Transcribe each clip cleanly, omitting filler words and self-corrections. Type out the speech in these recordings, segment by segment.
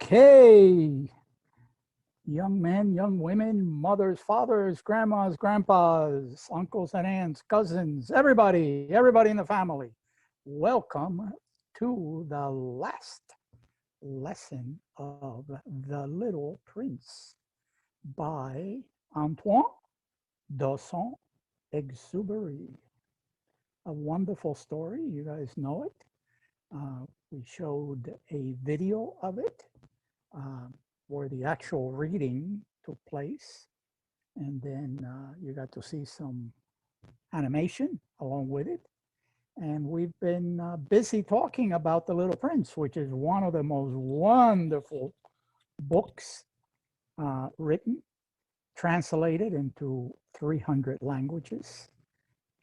Okay, young men, young women, mothers, fathers, grandmas, grandpas, uncles and aunts, cousins, everybody in the family. Welcome to the last lesson of The Little Prince by Antoine de Saint-Exupéry. A wonderful story, you guys know it. We showed a video of it. Where the actual reading took place. And then you got to see some animation along with it. And we've been busy talking about The Little Prince, which is one of the most wonderful books written, translated into 300 languages.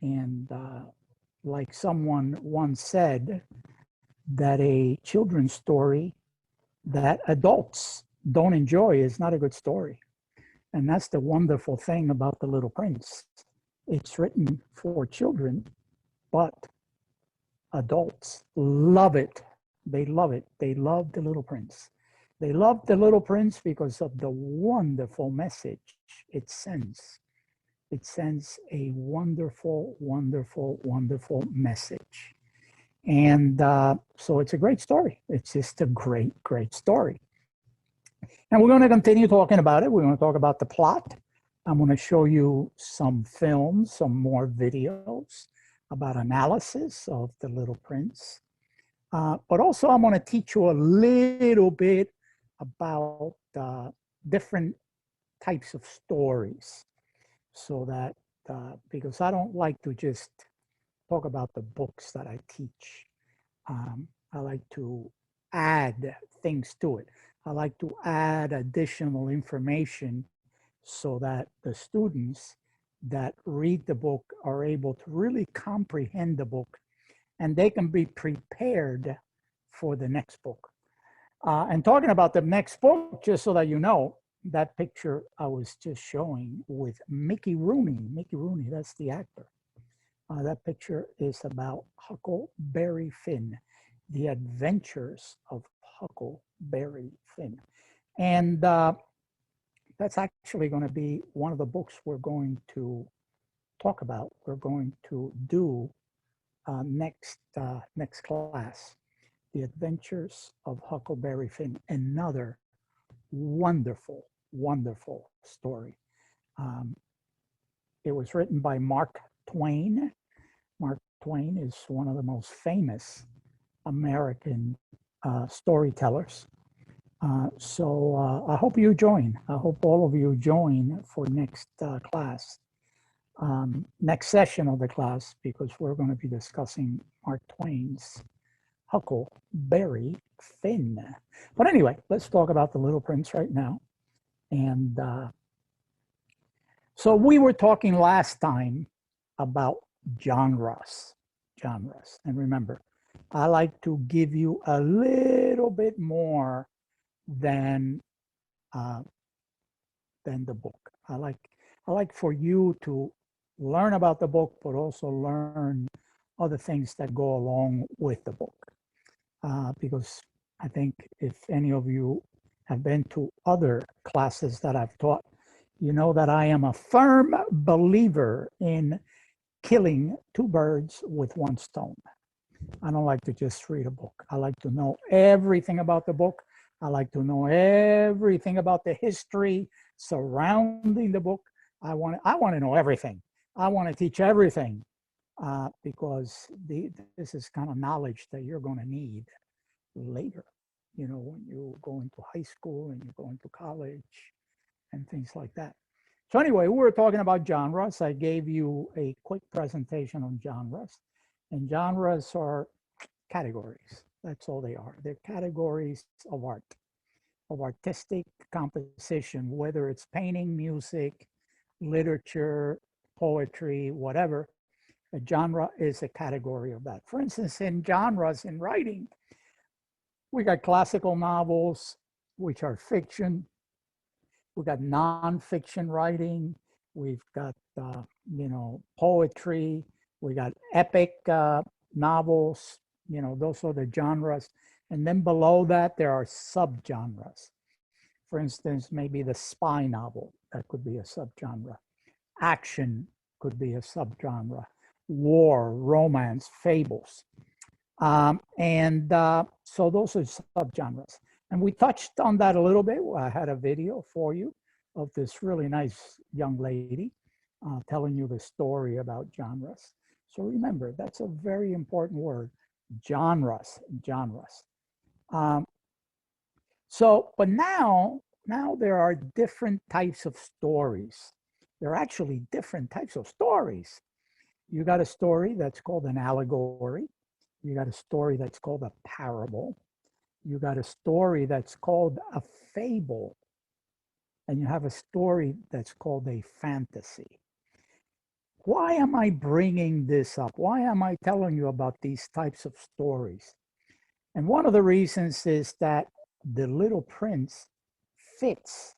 And like someone once said, that a children's story that adults don't enjoy is not a good story. And that's the wonderful thing about The Little Prince. It's written for children, but adults love it. They love it. They love The Little Prince. They love The Little Prince because of the wonderful message it sends. It sends a wonderful, wonderful, wonderful message. And so it's a great story. It's just a great, great story. And we're going to continue talking about it. We're going to talk about the plot. I'm going to show you some films, some more videos about analysis of The Little Prince. But also I'm going to teach you a little bit about different types of stories. So that, because I don't like to just talk about the books that I teach. I like to add things to it. I like to add additional information so that the students that read the book are able to really comprehend the book and they can be prepared for the next book. And talking about the next book, just so that you know, that picture I was just showing with Mickey Rooney. Mickey Rooney, that's the actor. That picture is about Huckleberry Finn, the adventures of Huckleberry Finn. And that's actually going to be one of the books we're going to talk about. We're going to do next class, The Adventures of Huckleberry Finn, another wonderful, wonderful story. It was written by Mark Twain. Mark Twain is one of the most famous American storytellers. So I hope you join. I hope all of you join for next class, next session of the class, because we're going to be discussing Mark Twain's Huckleberry Finn. But anyway, let's talk about The Little Prince right now. And so we were talking last time about genres. And remember, I like to give you a little bit more than the book. I like for you to learn about the book, but also learn other things that go along with the book. Because I think if any of you have been to other classes that I've taught, you know that I am a firm believer in killing two birds with one stone. I don't like to just read a book. I like to know everything about the book. I like to know everything about the history surrounding the book. I want to know everything. I want to teach everything because this is kind of knowledge that you're going to need later, you know, when you go into high school and you go into college and things like that. So anyway, we were talking about genres. I gave you a quick presentation on genres. And genres are categories. That's all they are. They're categories of art, of artistic composition, whether it's painting, music, literature, poetry, whatever. A genre is a category of that. For instance, in genres in writing, we got classical novels, which are fiction. We got nonfiction writing. We've got, poetry. We got epic novels, You know, those are the genres. And then below that, there are subgenres. For instance, maybe the spy novel, that could be a subgenre. Action could be a subgenre. War, romance, fables. So those are subgenres. And we touched on that a little bit. I had a video for you of this really nice young lady telling you the story about genres. So remember, that's a very important word, genres, genres. But now there are different types of stories. There are actually different types of stories. You got a story that's called an allegory. You got a story that's called a parable. You got a story that's called a fable. And you have a story that's called a fantasy. Why am I bringing this up? Why am I telling you about these types of stories? And one of the reasons is that The Little Prince fits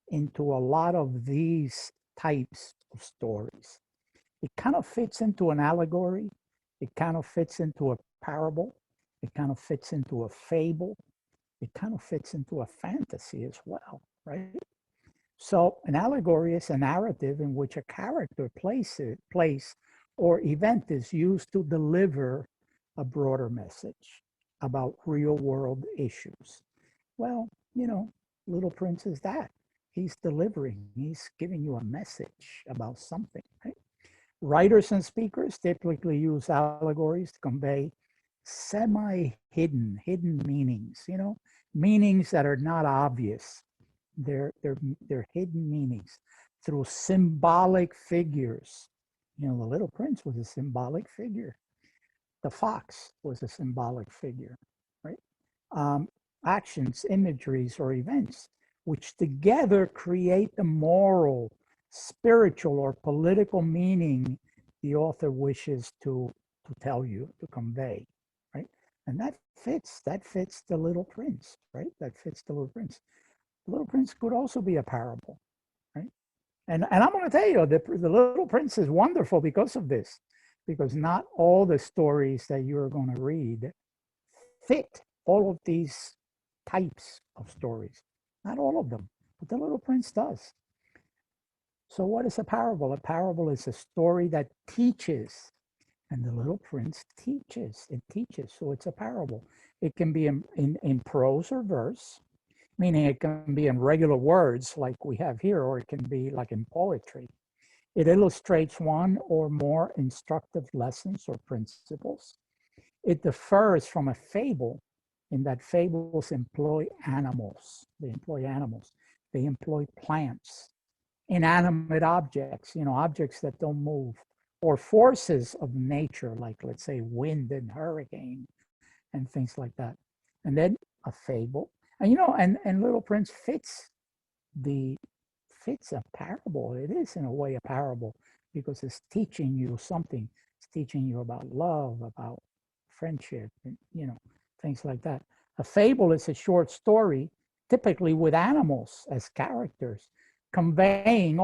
into a lot of these types of stories. It kind of fits into an allegory. It kind of fits into a parable. It kind of fits into a fable. It kind of fits into a fantasy as well, right? So an allegory is a narrative in which a character, place, or event is used to deliver a broader message about real world issues. Well, you know, Little Prince is that. He's delivering, he's giving you a message about something, right? Writers and speakers typically use allegories to convey hidden meanings, you know, meanings that are not obvious. They're hidden meanings through symbolic figures. You know, the Little Prince was a symbolic figure. The fox was a symbolic figure, right? Actions, imageries, or events, which together create the moral, spiritual, or political meaning the author wishes to tell you, to convey, right? And that fits the Little Prince, right? That fits the Little Prince. The Little Prince could also be a parable, right? And I'm going to tell you, the Little Prince is wonderful because of this, because not all the stories that you're going to read fit all of these types of stories. Not all of them, but the Little Prince does. So what is a parable? A parable is a story that teaches, and the Little Prince teaches. It teaches, so it's a parable. It can be in prose or verse, meaning it can be in regular words like we have here, or it can be like in poetry. It illustrates one or more instructive lessons or principles. It differs from a fable in that fables employ animals. They employ animals. They employ plants, inanimate objects, you know, objects that don't move, or forces of nature, like let's say wind and hurricane and things like that. And then a fable. And you know, and Little Prince fits a parable. It is in a way a parable because it's teaching you something. It's teaching you about love, about friendship, and you know, things like that. A fable is a short story, typically with animals as characters, conveying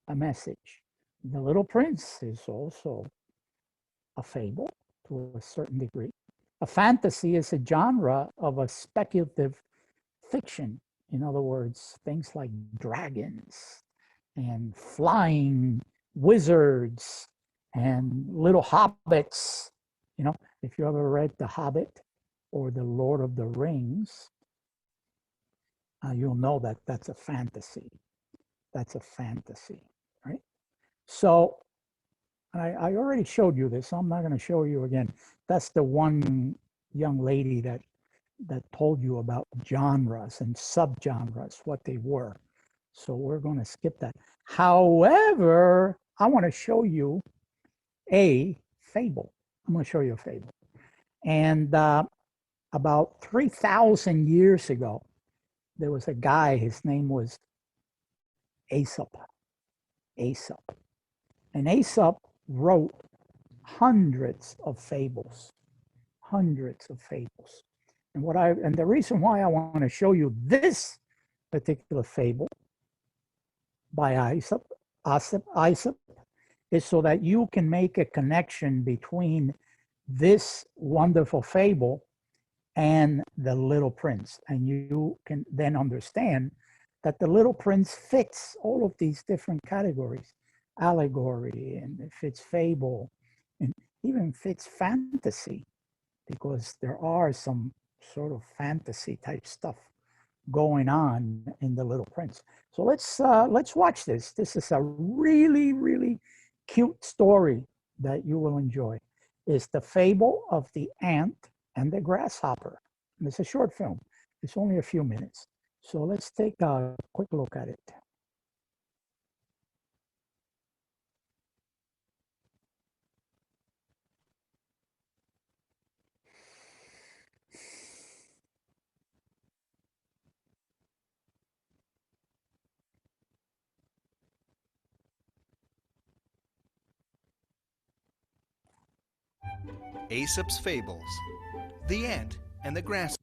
a message. The Little Prince is also a fable to a certain degree. A fantasy is a genre of a speculative fiction. In other words, things like dragons and flying wizards and little hobbits. You know, if you ever read The Hobbit or The Lord of the Rings, you'll know that that's a fantasy. That's a fantasy, right? So I already showed you this, so I'm not going to show you again. That's the one young lady that told you about genres and subgenres, what they were. So we're going to skip that. However, I want to show you a fable. I'm going to show you a fable. And about 3,000 years ago, there was a guy, his name was Aesop. Aesop. And Aesop wrote hundreds of fables. Hundreds of fables. And the reason why I want to show you this particular fable by Aesop is so that you can make a connection between this wonderful fable and the Little Prince. And you can then understand that the Little Prince fits all of these different categories, allegory, and it fits fable, and even fits fantasy, because there are some sort of fantasy type stuff going on in the Little Prince. So let's watch this. This is a really, really cute story that you will enjoy. It's the fable of the ant and the grasshopper. And it's a short film. It's only a few minutes. So let's take a quick look at it. Aesop's Fables, The Ant and the Grasshopper.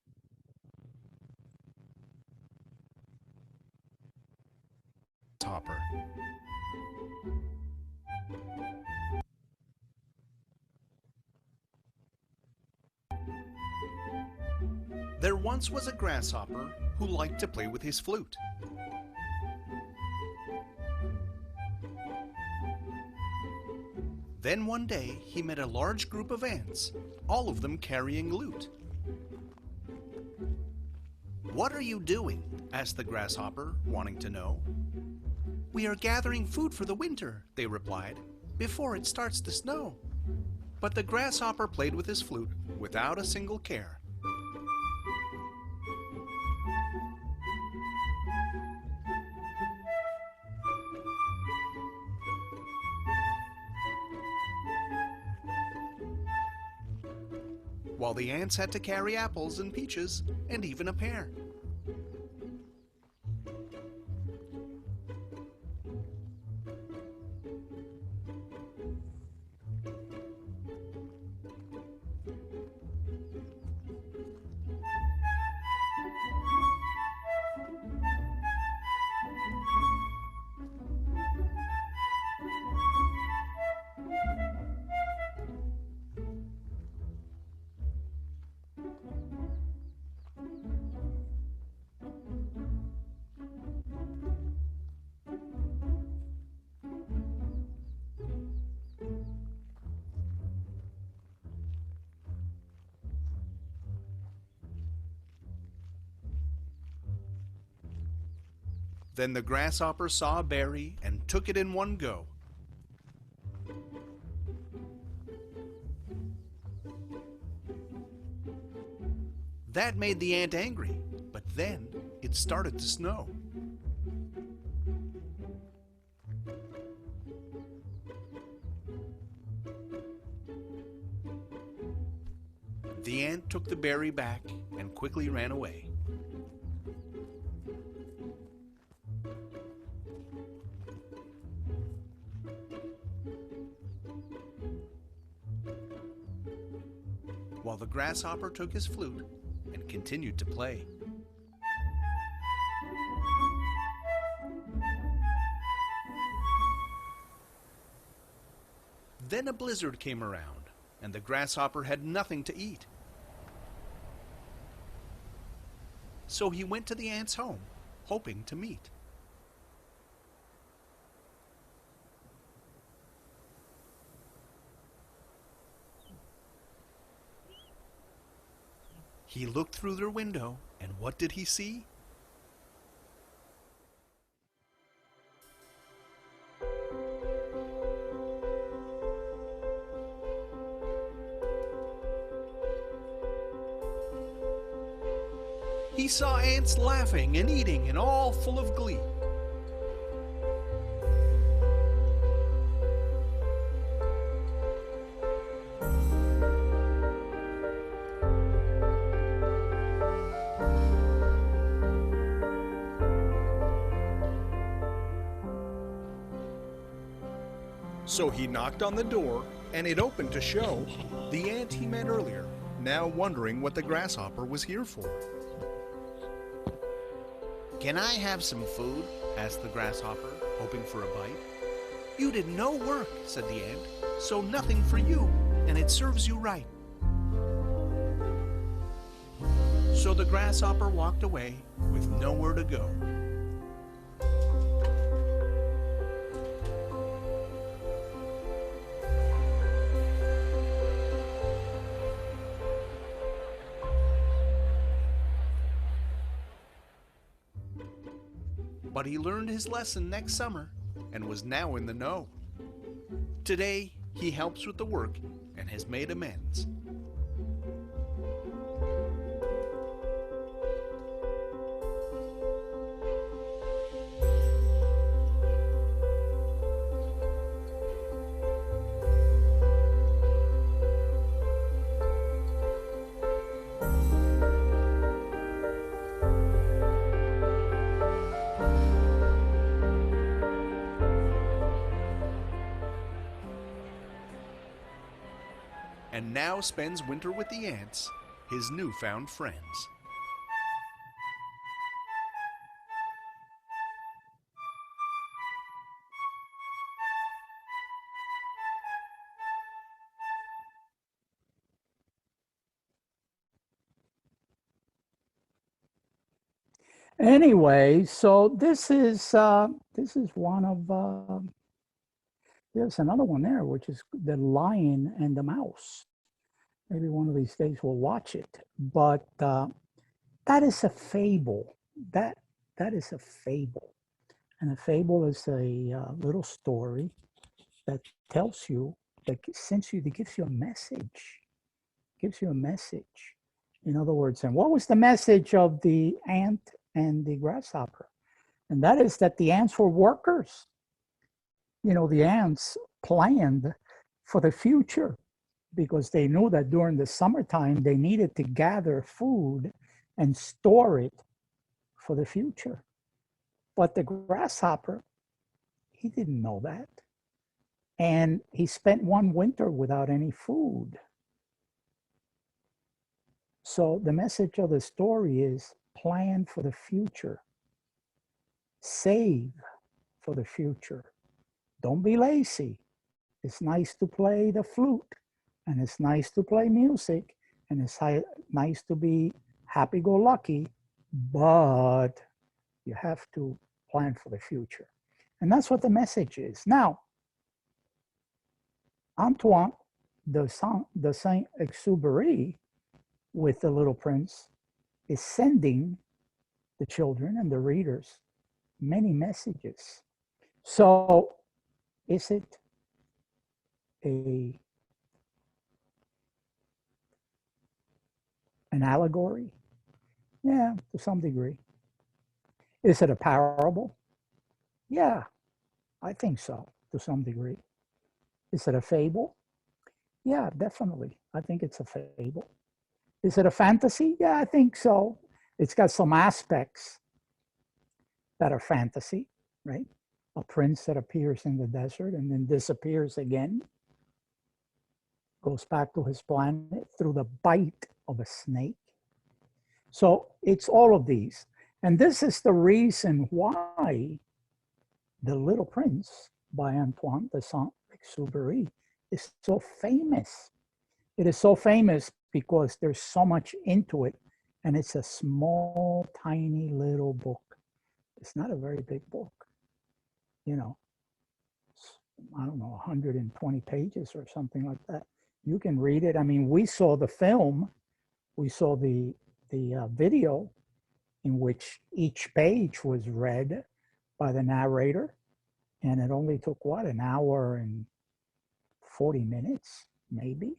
There once was a grasshopper who liked to play with his flute. Then one day he met a large group of ants, all of them carrying loot. "What are you doing?" asked the grasshopper, wanting to know. "We are gathering food for the winter," they replied, "before it starts to snow." But the grasshopper played with his flute without a single care. While the ants had to carry apples and peaches and even a pear. Then the grasshopper saw a berry and took it in one go. That made the ant angry, but then it started to snow. The ant took the berry back and quickly ran away. While the grasshopper took his flute and continued to play. Then a blizzard came around, and the grasshopper had nothing to eat. So he went to the ant's home, hoping to meet. He looked through their window, and what did he see? He saw ants laughing and eating and all full of glee. So he knocked on the door, and it opened to show the ant he met earlier, now wondering what the grasshopper was here for. "Can I have some food?" asked the grasshopper, hoping for a bite. "You did no work," said the ant, "so nothing for you, and it serves you right." So the grasshopper walked away with nowhere to go. But he learned his lesson next summer and was now in the know. Today, he helps with the work and has made amends. And now spends winter with the ants, his newfound friends. Anyway, so this is one of there's another one there, which is The Lion and the Mouse. Maybe one of these days we'll watch it. But that is a fable. That is a fable, and a fable is a little story that tells you that gives you a message. Gives you a message. In other words, and what was the message of the ant and the grasshopper? And that is that the ants were workers. You know, the ants planned for the future because they knew that during the summertime they needed to gather food and store it for the future. But the grasshopper, he didn't know that. And he spent one winter without any food. So the message of the story is plan for the future. Save for the future. Don't be lazy. It's nice to play the flute, and it's nice to play music, and it's nice to be happy-go-lucky, but you have to plan for the future. And that's what the message is. Now, Antoine de Saint-Exupéry, with The Little Prince, is sending the children and the readers many messages. So, is it an allegory? Yeah, to some degree. Is it a parable? Yeah, I think so, to some degree. Is it a fable? Yeah, definitely. I think it's a fable. Is it a fantasy? Yeah, I think so. It's got some aspects that are fantasy, right? A prince that appears in the desert and then disappears again, goes back to his planet through the bite of a snake. So it's all of these. And this is the reason why The Little Prince by Antoine de Saint-Exupéry is so famous. It is so famous because there's so much into it, and it's a small, tiny little book. It's not a very big book, you know. I don't know, 120 pages or something like that. You can read it. I mean, we saw the film, we saw the video in which each page was read by the narrator, and it only took what, an hour and 40 minutes, maybe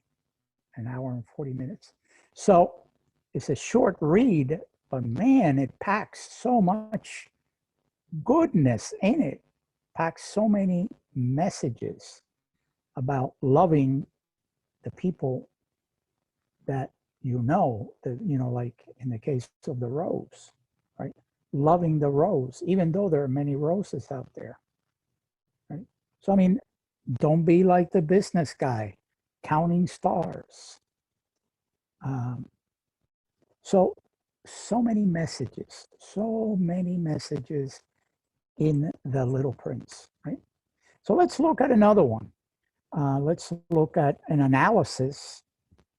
an hour and 40 minutes. So it's a short read, but man, it packs so much goodness in it, packs so many messages about loving the people that you know, like in the case of the rose, right? Loving the rose, even though there are many roses out there, right? So, I mean, don't be like the business guy counting stars. So many messages in The Little Prince, right? So let's look at another one. Let's look at an analysis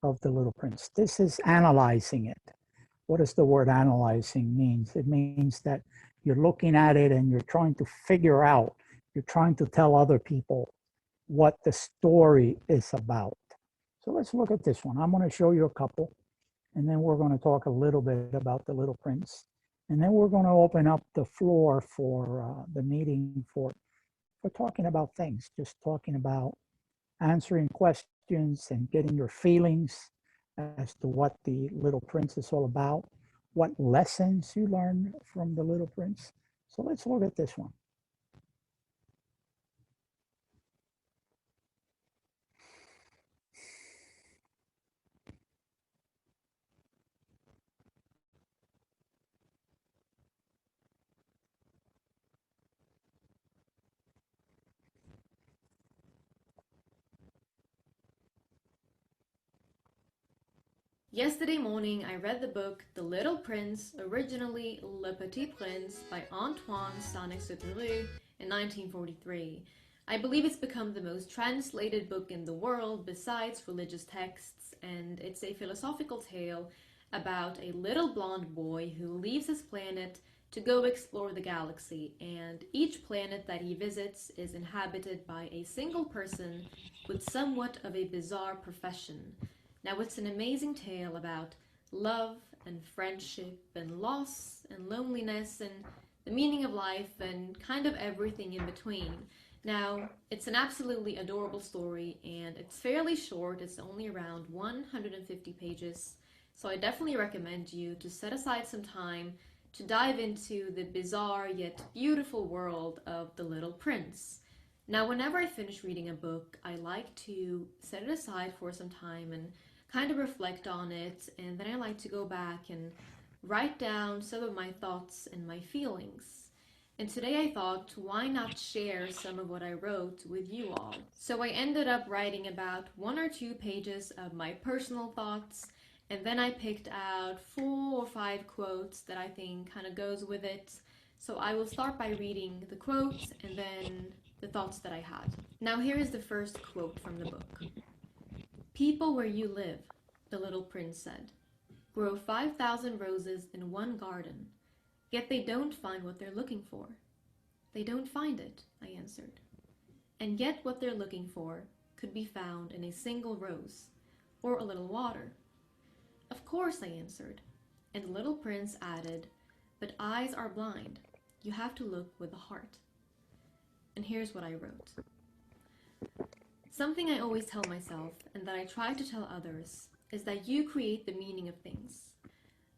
of the Little Prince. This is analyzing it. What does the word analyzing means? It means that you're looking at it and you're trying to figure out, you're trying to tell other people what the story is about. So let's look at this one. I'm going to show you a couple, and then we're going to talk a little bit about the Little Prince. And then we're going to open up the floor for the meeting for talking about things, just talking about answering questions and getting your feelings as to what the Little Prince is all about, what lessons you learned from the Little Prince. So let's look at this one. Yesterday morning, I read the book The Little Prince, originally Le Petit Prince, by Antoine Saint-Exupéry in 1943. I believe it's become the most translated book in the world besides religious texts, and it's a philosophical tale about a little blonde boy who leaves his planet to go explore the galaxy, and each planet that he visits is inhabited by a single person with somewhat of a bizarre profession. Now, it's an amazing tale about love and friendship and loss and loneliness and the meaning of life and kind of everything in between. Now, it's an absolutely adorable story and it's fairly short. It's only around 150 pages. So I definitely recommend you to set aside some time to dive into the bizarre yet beautiful world of The Little Prince. Now, whenever I finish reading a book, I like to set it aside for some time and kind of reflect on it, and then I like to go back and write down some of my thoughts and my feelings. And today I thought, why not share some of what I wrote with you all? So I ended up writing about 1 or 2 pages of my personal thoughts, and then I picked out 4 or 5 quotes that I think kind of goes with it. So I will start by reading the quotes and then the thoughts that I had. Now here is the first quote from the book. "People where you live," the Little Prince said, "grow 5,000 roses in one garden, yet they don't find what they're looking for." "They don't find it," I answered. "And yet what they're looking for could be found in a single rose, or a little water." "Of course," I answered. And the Little Prince added, "But eyes are blind. You have to look with the heart." And here's what I wrote. Something I always tell myself, and that I try to tell others, is that you create the meaning of things.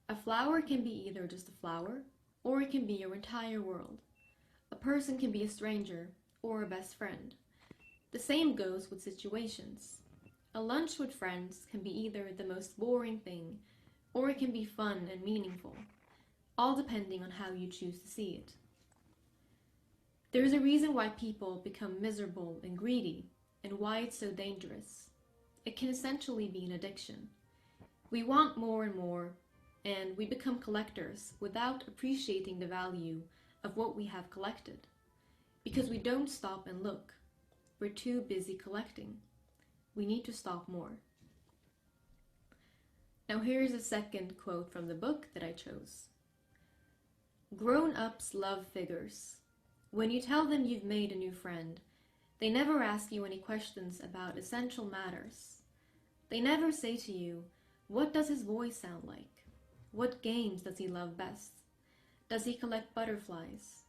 A flower can be either just a flower, or it can be your entire world. A person can be a stranger, or a best friend. The same goes with situations. A lunch with friends can be either the most boring thing, or it can be fun and meaningful, all depending on how you choose to see it. There is a reason why people become miserable and greedy, and why it's so dangerous. It can essentially be an addiction. We want more and more, and we become collectors without appreciating the value of what we have collected. Because we don't stop and look. We're too busy collecting. We need to stop more. Now here's a second quote from the book that I chose. "Grown-ups love figures. When you tell them you've made a new friend, they never ask you any questions about essential matters. They never say to you, what does his voice sound like? What games does he love best? Does he collect butterflies?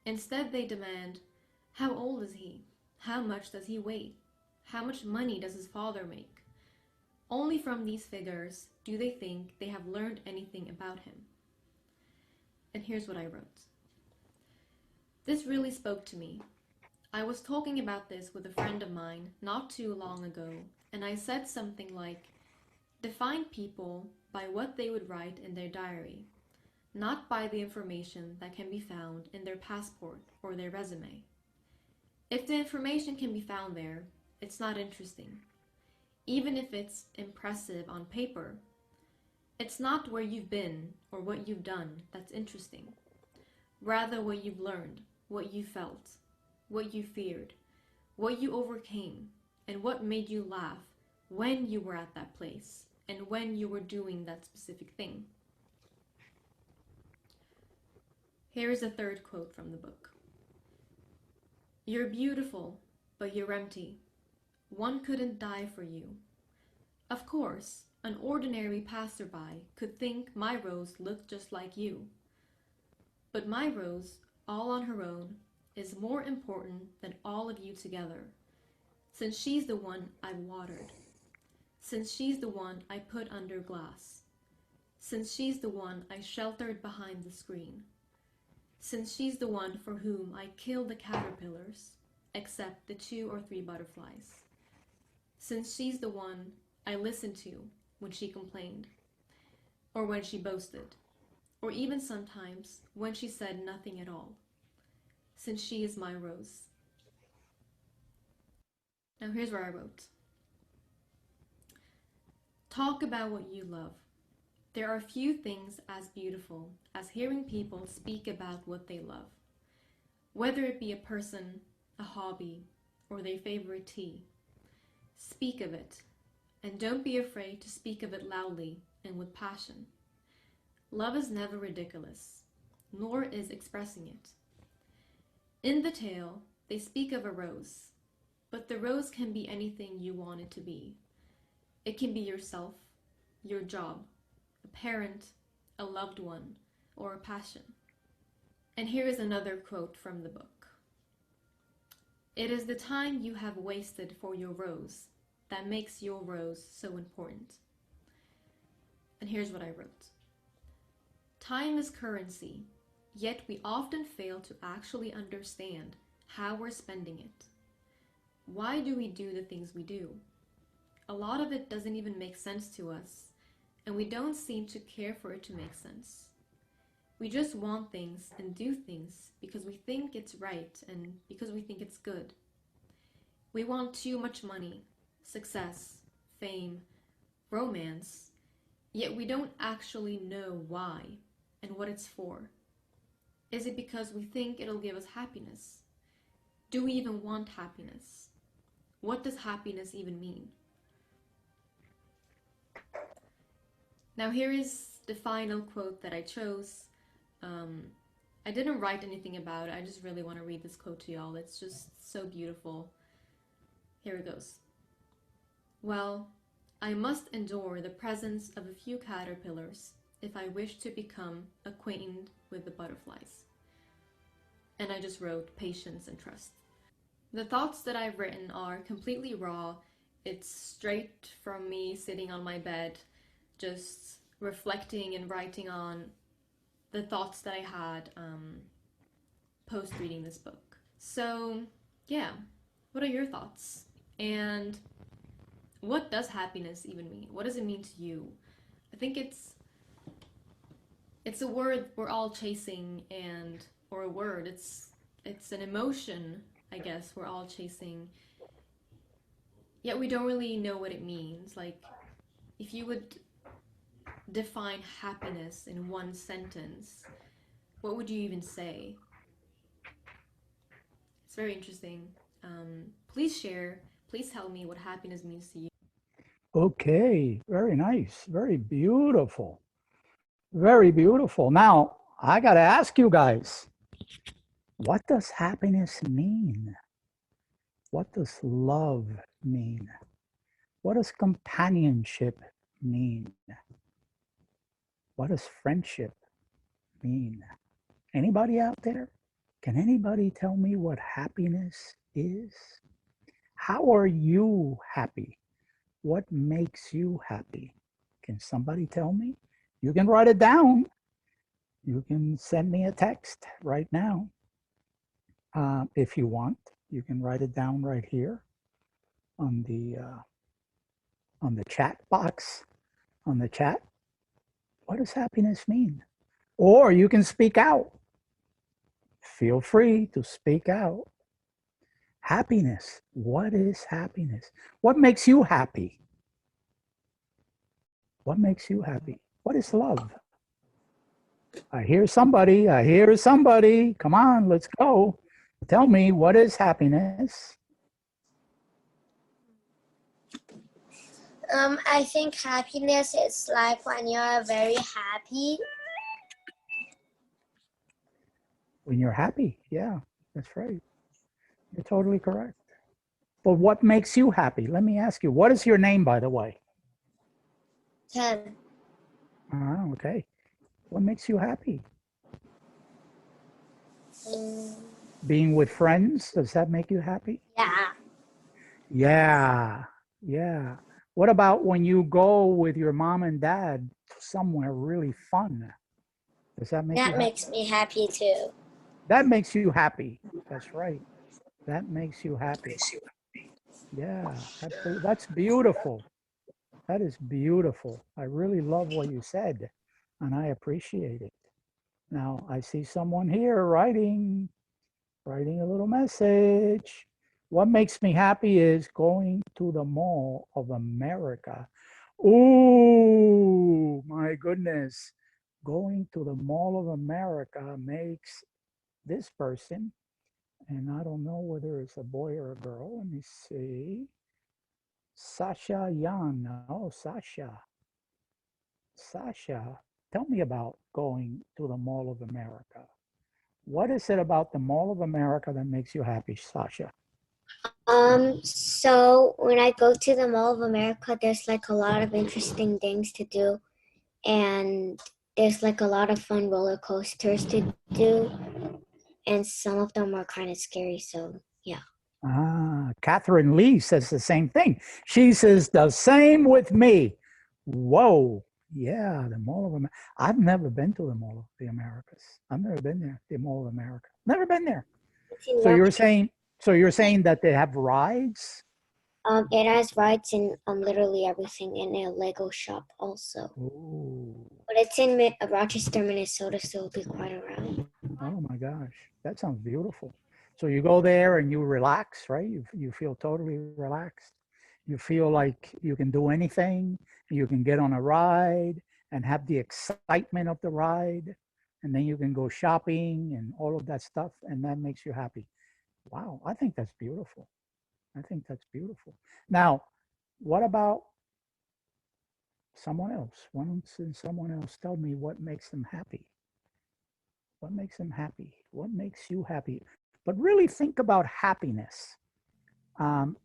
Instead they demand, how old is he? How much does he weigh? How much money does his father make? Only from these figures do they think they have learned anything about him." And here's what I wrote. This really spoke to me. I was talking about this with a friend of mine not too long ago, and I said something like, define people by what they would write in their diary, not by the information that can be found in their passport or their resume. If the information can be found there, it's not interesting. Even if it's impressive on paper, it's not where you've been or what you've done that's interesting. Rather what you've learned, what you felt, what you feared, what you overcame, and what made you laugh when you were at that place and when you were doing that specific thing. Here is a third quote from the book. You're beautiful, but you're empty. One couldn't die for you. Of course, an ordinary passerby could think my Rose looked just like you. But my Rose, all on her own, is more important than all of you together, since she's the one I watered, since she's the one I put under glass, since she's the one I sheltered behind the screen, since she's the one for whom I killed the caterpillars, except the 2 or 3 butterflies, since she's the one I listened to when she complained, or when she boasted, or even sometimes when she said nothing at all, since she is my Rose. Now here's where I wrote. Talk about what you love. There are few things as beautiful as hearing people speak about what they love, whether it be a person, a hobby, or their favorite tea. Speak of it, and don't be afraid to speak of it loudly and with passion. Love is never ridiculous, nor is expressing it. In the tale, they speak of a rose, but the rose can be anything you want it to be. It can be yourself, your job, a parent, a loved one, or a passion. And here is another quote from the book. It is the time you have wasted for your rose that makes your rose so important. And here's what I wrote. Time is currency, yet we often fail to actually understand how we're spending it. Why do we do the things we do? A lot of it doesn't even make sense to us, and we don't seem to care for it to make sense. We just want things and do things because we think it's right and because we think it's good. We want too much money, success, fame, romance, yet we don't actually know why and what it's for. Is it because we think it'll give us happiness? Do we even want happiness? What does happiness even mean? Now here is the final quote that I chose. I didn't write anything about it. I just really want to read this quote to y'all. It's just so beautiful. Here it goes. Well, I must endure the presence of a few caterpillars if I wish to become acquainted with the butterflies. And I just wrote patience and trust. The thoughts that I've written are completely raw. It's straight from me sitting on my bed, just reflecting and writing on the thoughts that I had post reading this book. So yeah, what are your thoughts? And what does happiness even mean? What does it mean to you? I think it's a word we're all chasing, or a word, it's an emotion, I guess, we're all chasing, yet we don't really know what it means. Like, if you would define happiness in one sentence, what would you even say? It's very interesting. Please share, please tell me what happiness means to you. Okay, very nice, very beautiful, very beautiful. Now, I got to ask you guys, what does happiness mean? What does love mean? What does companionship mean? What does friendship mean? Anybody out there? Can anybody tell me what happiness is? How are you happy? What makes you happy? Can somebody tell me? You can write it down. You can send me a text right now. If you want, you can write it down right here on the chat box, on the chat. What does happiness mean? Or you can speak out. Feel free to speak out. Happiness. What is happiness? What makes you happy? What makes you happy? What is love? I hear somebody. I hear somebody. Come on, let's go. Tell me, what is happiness? I think happiness is like when you're very happy. When you're happy. Yeah, that's right. You're totally correct. But what makes you happy? Let me ask you, what is your name, by the way? 10. Okay. What makes you happy? Mm, Being with friends, does that make you happy? yeah, Yeah. Yeah. What about when you go with your mom and dad somewhere really fun? Does that make you that happy? makes me happy too. That makes you happy. That's right. That makes you happy. Yeah, absolutely. That's beautiful. That is beautiful. I really love what you said, and I appreciate it. Now, I see someone here writing a little message. What makes me happy is going to the Mall of America. Oh, my goodness. Going to the Mall of America makes this person, and I don't know whether it's a boy or a girl. Let me see. Sasha Young. Oh, Sasha. Sasha, tell me about going to the Mall of America. What is it about the Mall of America that makes you happy, Sasha? So when I go to the Mall of America, there's like a lot of interesting things to do, and there's like a lot of fun roller coasters to do, and some of them are kind of scary. So yeah. Catherine Lee says the same thing. She says the same with me. Whoa. Yeah, the Mall of America. I've never been to the Mall of the Americas. I've never been there, the Mall of America. Never been there. It's in So you're Rochester. saying that they have rides? It has rides and literally everything in a Lego shop also. Ooh. But it's in Rochester, Minnesota, so it'll be quite around. Oh my gosh, that sounds beautiful. So you go there and you relax, right? You feel totally relaxed. You feel like you can do anything. You can get on a ride and have the excitement of the ride. And then you can go shopping and all of that stuff. And that makes you happy. Wow, I think that's beautiful. I think that's beautiful. Now, what about someone else? Why don't someone else tell me what makes them happy? What makes them happy? What makes you happy? But really think about happiness.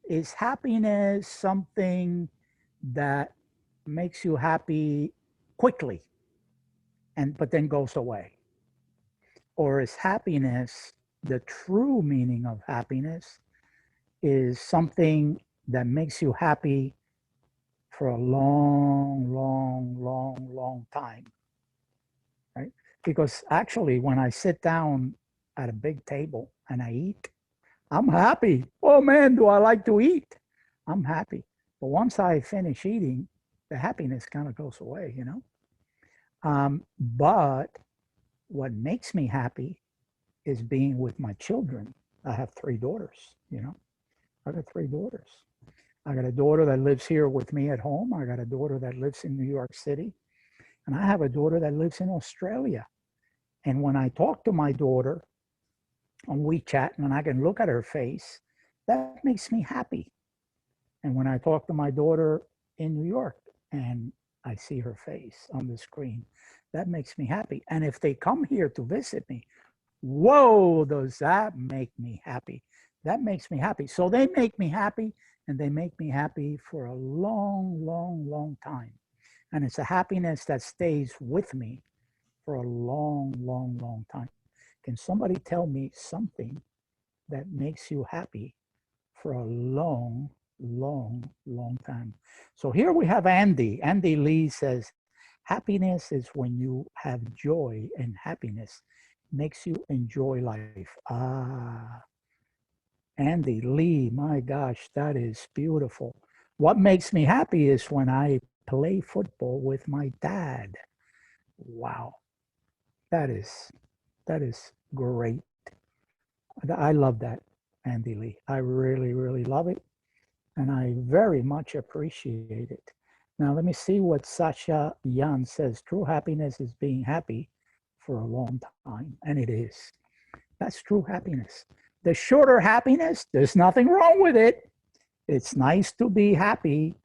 Is happiness something that makes you happy quickly and but then goes away? Or is happiness, the true meaning of happiness, is something that makes you happy for a long, long, long, long time, right? Because actually, when I sit down at a big table and I eat, I'm happy. Oh man, do I like to eat? I'm happy. But once I finish eating, the happiness kind of goes away, you know? But what makes me happy is being with my children. I have three daughters, you know? I got three daughters. I got a daughter that lives here with me at home. I got a daughter that lives in New York City. And I have a daughter that lives in Australia. And when I talk to my daughter on WeChat and I can look at her face, that makes me happy. And when I talk to my daughter in New York and I see her face on the screen, that makes me happy. And if they come here to visit me, whoa, does that make me happy? That makes me happy. So they make me happy and they make me happy for a long, long, long time. And it's a happiness that stays with me for a long, long, long time. Can somebody tell me something that makes you happy for a long, long, long time? So here we have Andy. Andy Lee says, happiness is when you have joy, and happiness makes you enjoy life. Andy Lee, my gosh, that is beautiful. What makes me happy is when I play football with my dad. Wow, that is that is great. I love that, Andy Lee. I really, really love it. And I very much appreciate it. Now, let me see what Sasha Yan says. True happiness is being happy for a long time. And it is. That's true happiness. The shorter happiness, there's nothing wrong with it. It's nice to be happy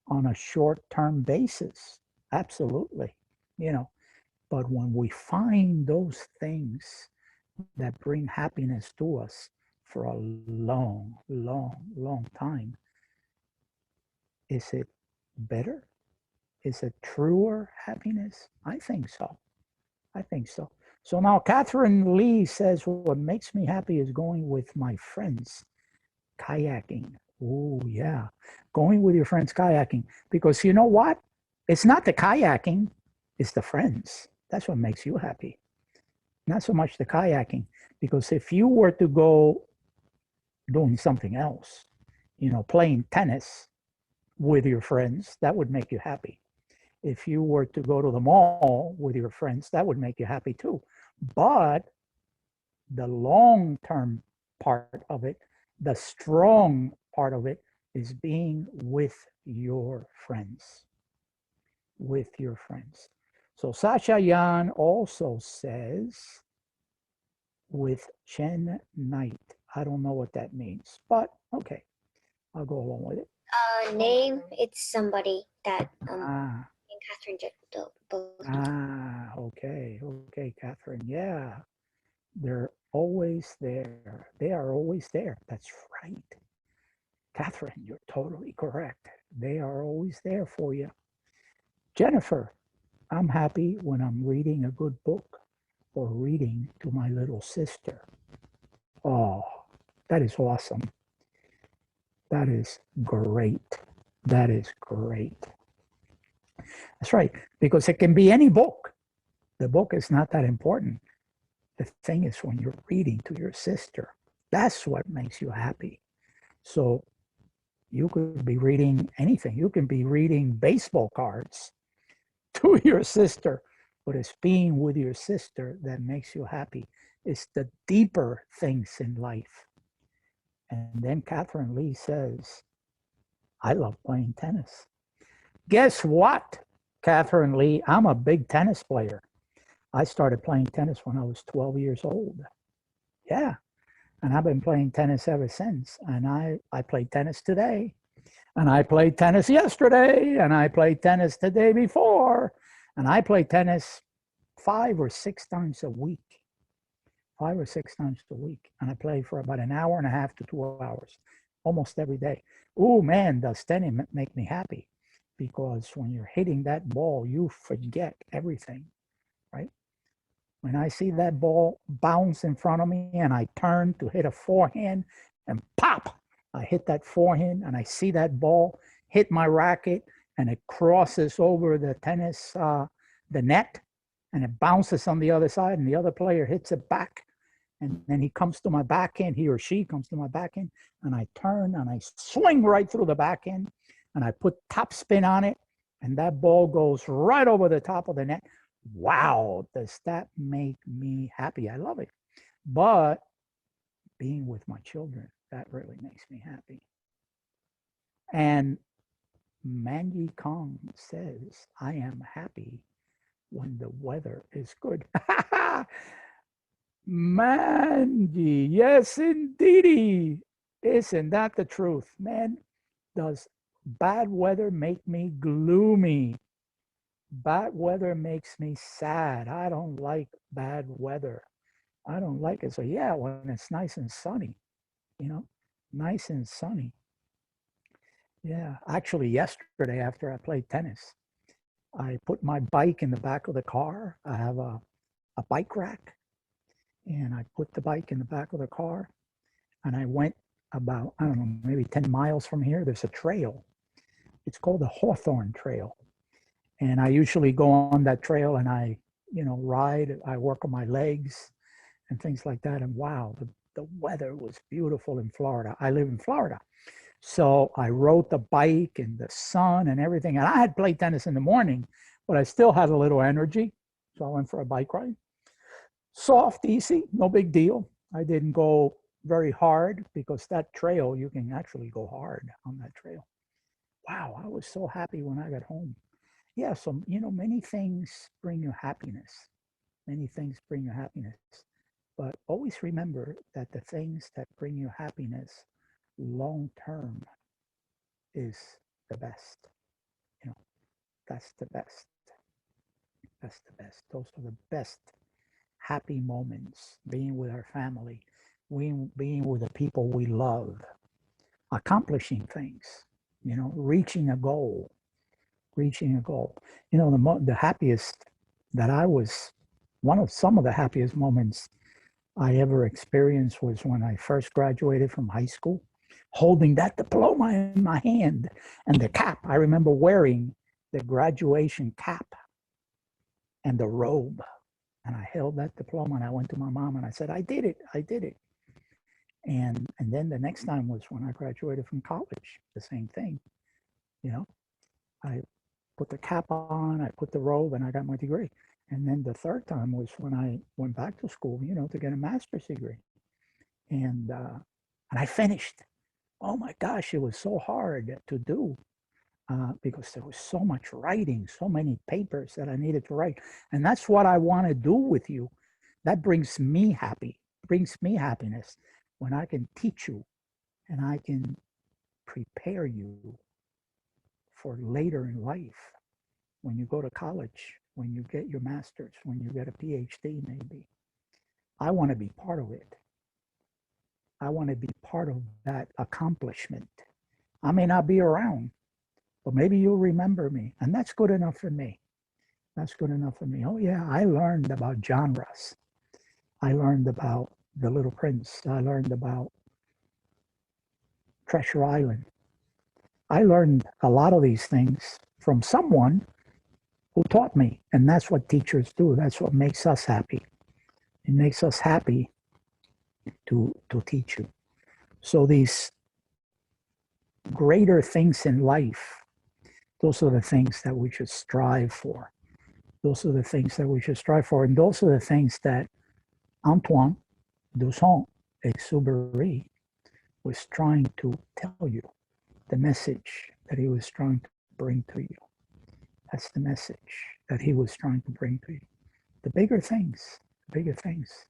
on a short-term basis. Absolutely. You know, but when we find those things that bring happiness to us for a long, long, long time, is it better? Is it truer happiness? I think so. I think so. So now Catherine Lee says, what makes me happy is going with my friends kayaking. Oh, yeah. Going with your friends kayaking. Because you know what? It's not the kayaking, it's the friends. That's what makes you happy. Not so much the kayaking. Because if you were to go doing something else, playing tennis with your friends, that would make you happy. If you were to go to the mall with your friends, that would make you happy too. But the long term part of it, the strong part of it, is being with your friends. With your friends. So Sasha Yan also says, with Chen Knight. I don't know what that means, but okay, I'll go along with it. Name, it's somebody that Ah, and Catherine both know. okay, Catherine. Yeah, they're always there. They are always there. That's right. Catherine, you're totally correct. They are always there for you. Jennifer, I'm happy when I'm reading a good book or reading to my little sister. Oh, that is awesome. That is great. That is great. That's right. Because it can be any book. The book is not that important. The thing is when you're reading to your sister, that's what makes you happy. So you could be reading anything. You can be reading baseball cards to your sister, but it's being with your sister that makes you happy. It's the deeper things in life. And then Catherine Lee says, I love playing tennis. Guess what, Catherine Lee? I'm a big tennis player. I started playing tennis when I was 12 years old. Yeah. And I've been playing tennis ever since. And I played tennis today. And I played tennis yesterday. And I played tennis the day before. And I play tennis 5 or 6 times a week. 5 or 6 times a week. And I play for about an hour and a half to 2 hours almost every day. Oh, man, does tennis make me happy. Because when you're hitting that ball, you forget everything, right? When I see that ball bounce in front of me and I turn to hit a forehand and pop, I hit that forehand and I see that ball hit my racket and it crosses over the the net, and it bounces on the other side and the other player hits it back. And then he comes to my backhand, he or she comes to my backhand, and I turn and I swing right through the backhand and I put top spin on it, and that ball goes right over the top of the net. Wow, does that make me happy? I love it. But being with my children, that really makes me happy. And Manji Kong says, I am happy when the weather is good. Manji, yes, indeedy. Isn't that the truth? Man, does bad weather make me gloomy? Bad weather makes me sad. I don't like bad weather. I don't like it. So yeah, when it's nice and sunny, you know, nice and sunny. Yeah, actually yesterday after I played tennis, I put my bike in the back of the car. I have a bike rack, and I put the bike in the back of the car, and I went about, I don't know, maybe 10 miles from here. There's a trail. It's called the Hawthorne Trail. And I usually go on that trail and I, ride, I work on my legs and things like that. And wow, the weather was beautiful in Florida. I live in Florida. So I rode the bike in the sun and everything. And I had played tennis in the morning, but I still had a little energy. So I went for a bike ride. Soft, easy, no big deal. I didn't go very hard because that trail, you can actually go hard on that trail. Wow, I was so happy when I got home. Yeah, so, many things bring you happiness. Many things bring you happiness. But always remember that the things that bring you happiness long term is the best. That's the best. That's the best. Those are the best happy moments, being with our family, being with the people we love, accomplishing things, reaching a goal, reaching a goal. The happiest that I was, some of the happiest moments I ever experienced was when I first graduated from high school, holding that diploma in my hand and the cap. I remember wearing the graduation cap and the robe. And I held that diploma and I went to my mom and I said, I did it. I did it. And then the next time was when I graduated from college, the same thing. I put the cap on, I put the robe, and I got my degree. And then the third time was when I went back to school, to get a master's degree. And I finished. Oh my gosh, it was so hard to do because there was so much writing, so many papers that I needed to write. And that's what I want to do with you. That brings me brings me happiness when I can teach you and I can prepare you for later in life, when you go to college, when you get your master's, when you get a PhD maybe. I want to be part of it. I want to be part of that accomplishment. I may not be around, but maybe you'll remember me, and that's good enough for me. That's good enough for me. Oh yeah, I learned about genres. I learned about The Little Prince. I learned about Treasure Island. I learned a lot of these things from someone who taught me, and that's what teachers do. That's what makes us happy. It makes us happy to teach you. So these greater things in life, those are the things that we should strive for. Those are the things that we should strive for. And those are the things that Antoine de Saint-Exupéry was trying to tell you, the message that he was trying to bring to you. That's the message that he was trying to bring to you. The bigger things, bigger things.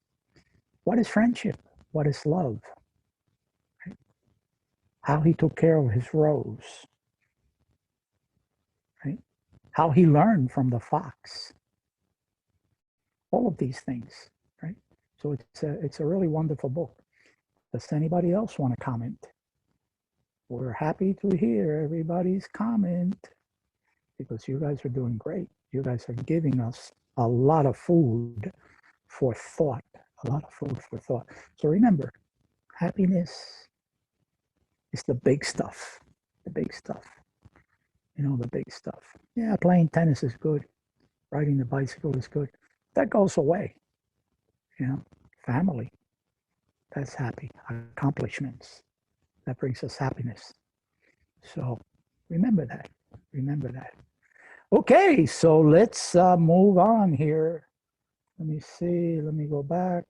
What is friendship? What is love? Right? How he took care of his rose. Right? How he learned from the fox. All of these things, right? So it's a really wonderful book. Does anybody else want to comment? We're happy to hear everybody's comment because you guys are doing great. You guys are giving us a lot of food for thought, a lot of food for thought. So remember, happiness is the big stuff, the big stuff. The big stuff. Yeah, playing tennis is good. Riding the bicycle is good. That goes away. Family, that's happy. Accomplishments, that brings us happiness. So remember that. Remember that. Okay, so let's move on here. Let me see. Let me go back.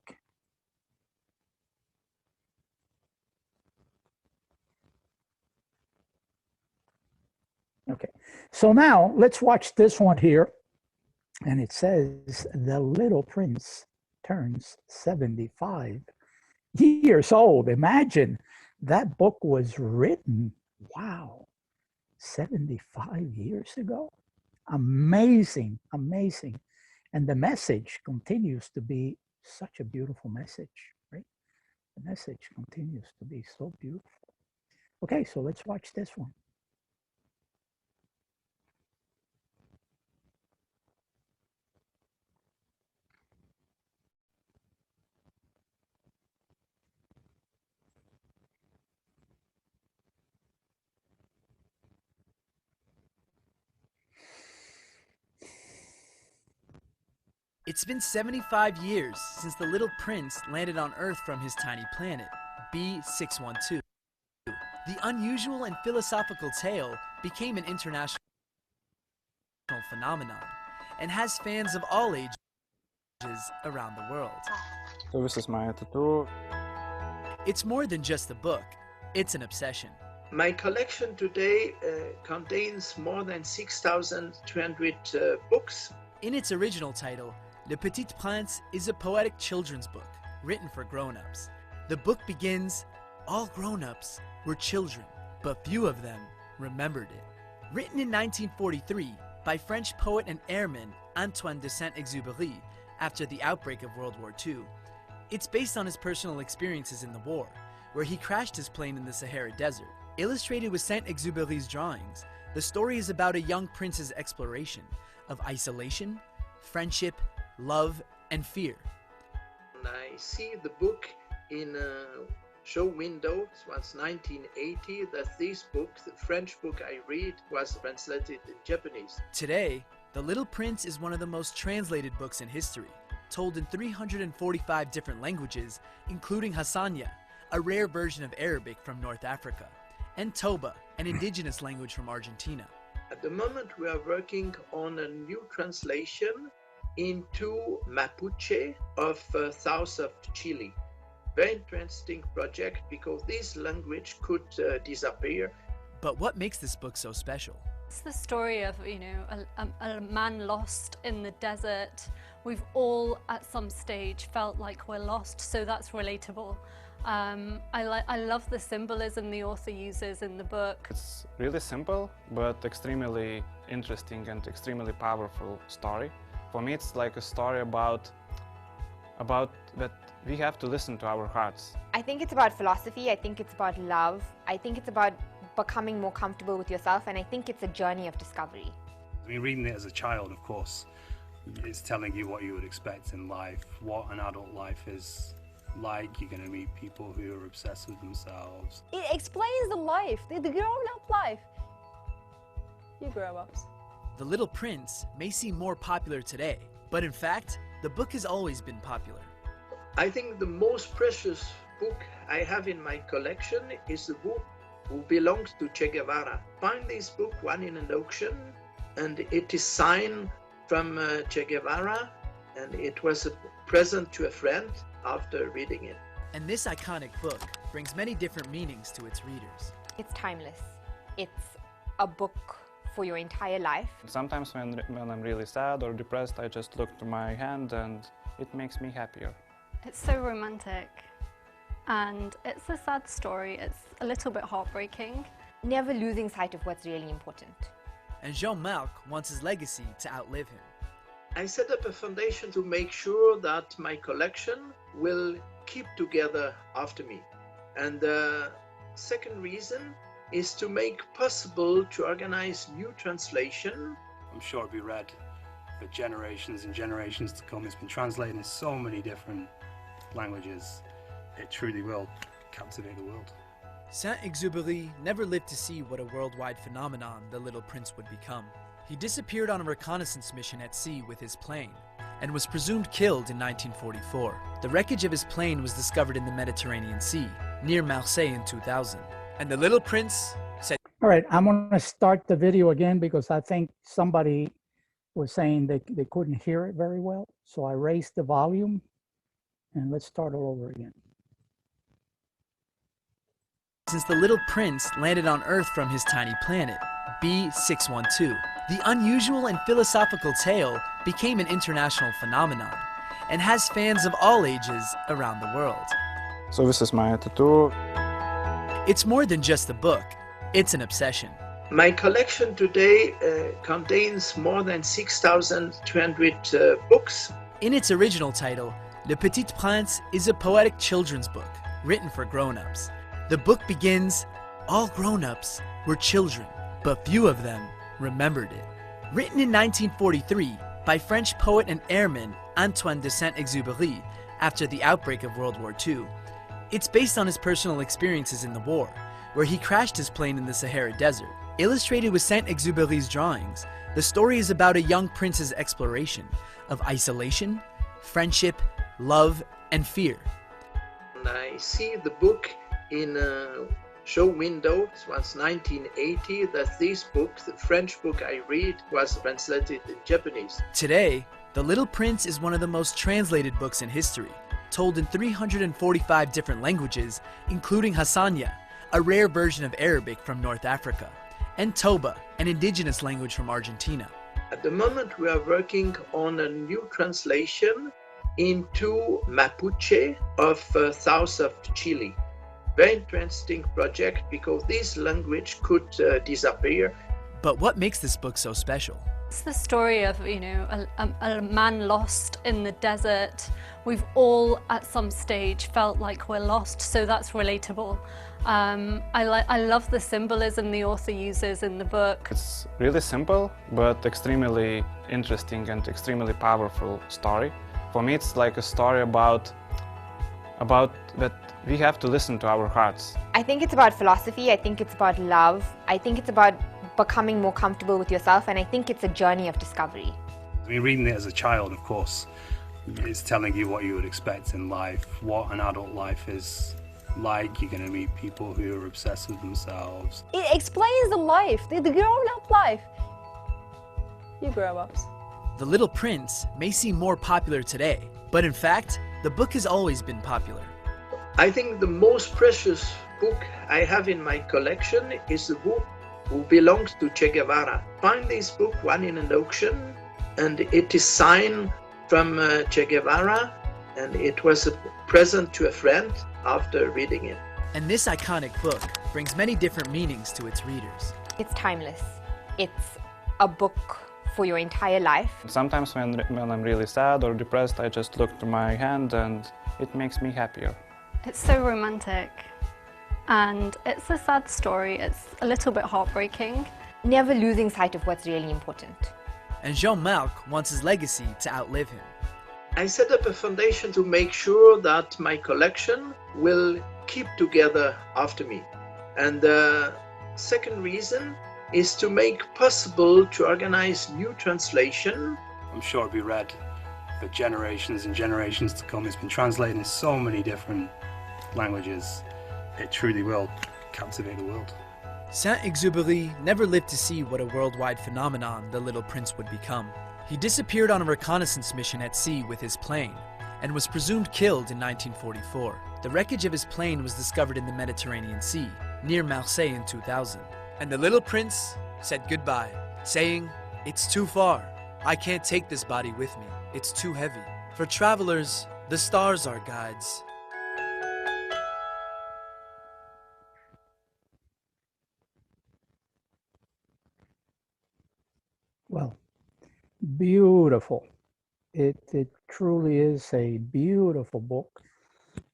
Okay, so now let's watch this one here. And it says, The Little Prince turns 75 years old. Imagine that book was written, wow, 75 years ago. Amazing, amazing. And the message continues to be such a beautiful message, right? The message continues to be so beautiful. Okay, so let's watch this one. It's been 75 years since the little prince landed on Earth from his tiny planet, B612. The unusual and philosophical tale became an international phenomenon and has fans of all ages around the world. So this is my tattoo. It's more than just a book, it's an obsession. My collection today contains more than 6,200 books. In its original title, Le Petit Prince is a poetic children's book written for grown-ups. The book begins, all grown-ups were children, but few of them remembered it. Written in 1943, by French poet and airman Antoine de Saint-Exupéry after the outbreak of World War II. It's based on his personal experiences in the war, where he crashed his plane in the Sahara Desert. Illustrated with Saint-Exupéry's drawings, the story is about a young prince's exploration of isolation, friendship, love, and fear. I see the book in a show window. It was 1980 that this book, the French book I read, was translated in Japanese. Today, The Little Prince is one of the most translated books in history, told in 345 different languages, including Hassania, a rare version of Arabic from North Africa, and Toba, an indigenous language from Argentina. At the moment, we are working on a new translation into Mapuche of south of Chile. Very interesting project because this language could disappear. But what makes this book so special? It's the story of, a man lost in the desert. We've all at some stage felt like we're lost, so that's relatable. I love the symbolism the author uses in the book. It's really simple, but extremely interesting and extremely powerful story. For me, it's like a story about that we have to listen to our hearts. I think it's about philosophy, I think it's about love, I think it's about becoming more comfortable with yourself, and I think it's a journey of discovery. I mean, reading it as a child, of course, it's telling you what you would expect in life, what an adult life is like. You're going to meet people who are obsessed with themselves. It explains the life, the grown-up life. You grown-ups. The Little Prince may seem more popular today, but in fact, the book has always been popular. I think the most precious book I have in my collection is the book who belongs to Che Guevara. Find this book, one in an auction, and it is signed from Che Guevara, and it was a present to a friend after reading it. And this iconic book brings many different meanings to its readers. It's timeless. It's a book for your entire life. Sometimes when I'm really sad or depressed, I just look to my hand and it makes me happier. It's so romantic, and it's a sad story. It's a little bit heartbreaking. Never losing sight of what's really important. And Jean-Marc wants his legacy to outlive him. I set up a foundation to make sure that my collection will keep together after me. And the second reason is to make possible to organize new translation. I'm sure it'll be read for generations and generations to come. It's been translated in so many different languages. It truly will captivate the world. Saint-Exupéry never lived to see what a worldwide phenomenon the Little Prince would become. He disappeared on a reconnaissance mission at sea with his plane and was presumed killed in 1944. The wreckage of his plane was discovered in the Mediterranean Sea, near Marseille in 2000. And the Little Prince said, All right, I'm going to start the video again because I think somebody was saying they couldn't hear it very well. So I raised the volume, and let's start all over again. Since the Little Prince landed on Earth from his tiny planet, B612, the unusual and philosophical tale became an international phenomenon and has fans of all ages around the world. So this is my tattoo. It's more than just a book, it's an obsession. My collection today contains more than 6,200 books. In its original title, Le Petit Prince is a poetic children's book written for grown-ups. The book begins, all grown-ups were children, but few of them remembered it. Written in 1943 by French poet and airman Antoine de Saint-Exupéry after the outbreak of World War II, it's based on his personal experiences in the war, where he crashed his plane in the Sahara Desert. Illustrated with Saint-Exupéry's drawings, the story is about a young prince's exploration of isolation, friendship, love, and fear. And I see the book in a show window. It was 1980 that this book, the French book I read, was translated in Japanese. Today, The Little Prince is one of the most translated books in history, told in 345 different languages, including Hassania, a rare version of Arabic from North Africa, and Toba, an indigenous language from Argentina. At the moment, we are working on a new translation into Mapuche of south of Chile. Very interesting project because this language could disappear. But what makes this book so special? It's the story of, a man lost in the desert. We've all at some stage felt like we're lost, so that's relatable. I love the symbolism the author uses in the book. It's really simple, but extremely interesting and extremely powerful story. For me, it's like a story about that we have to listen to our hearts. I think it's about philosophy, I think it's about love, I think it's about becoming more comfortable with yourself, and I think it's a journey of discovery. I mean, reading it as a child, of course, it's telling you what you would expect in life, what an adult life is like. You're going to meet people who are obsessed with themselves. It explains the life, the grown-up life. You grown-ups. The Little Prince may seem more popular today, but in fact, the book has always been popular. I think the most precious book I have in my collection is the book who belongs to Che Guevara. Find this book, one in an auction, and it is signed from Che Guevara, and it was a present to a friend after reading it. And this iconic book brings many different meanings to its readers. It's timeless. It's a book for your entire life. Sometimes when I'm really sad or depressed, I just look to my hand and it makes me happier. It's so romantic, and it's a sad story. It's a little bit heartbreaking. Never losing sight of what's really important. And Jean-Marc wants his legacy to outlive him. I set up a foundation to make sure that my collection will keep together after me. And the second reason is to make possible to organize new translation. I'm sure it'll be read for generations and generations to come. It's been translated in so many different languages. It truly will captivate the world. Saint-Exupéry never lived to see what a worldwide phenomenon the Little Prince would become. He disappeared on a reconnaissance mission at sea with his plane and was presumed killed in 1944. The wreckage of his plane was discovered in the Mediterranean Sea, near Marseille in 2000. And the Little Prince said goodbye, saying, "It's too far. I can't take this body with me. It's too heavy. For travelers, the stars are guides." Well, beautiful. It truly is a beautiful book.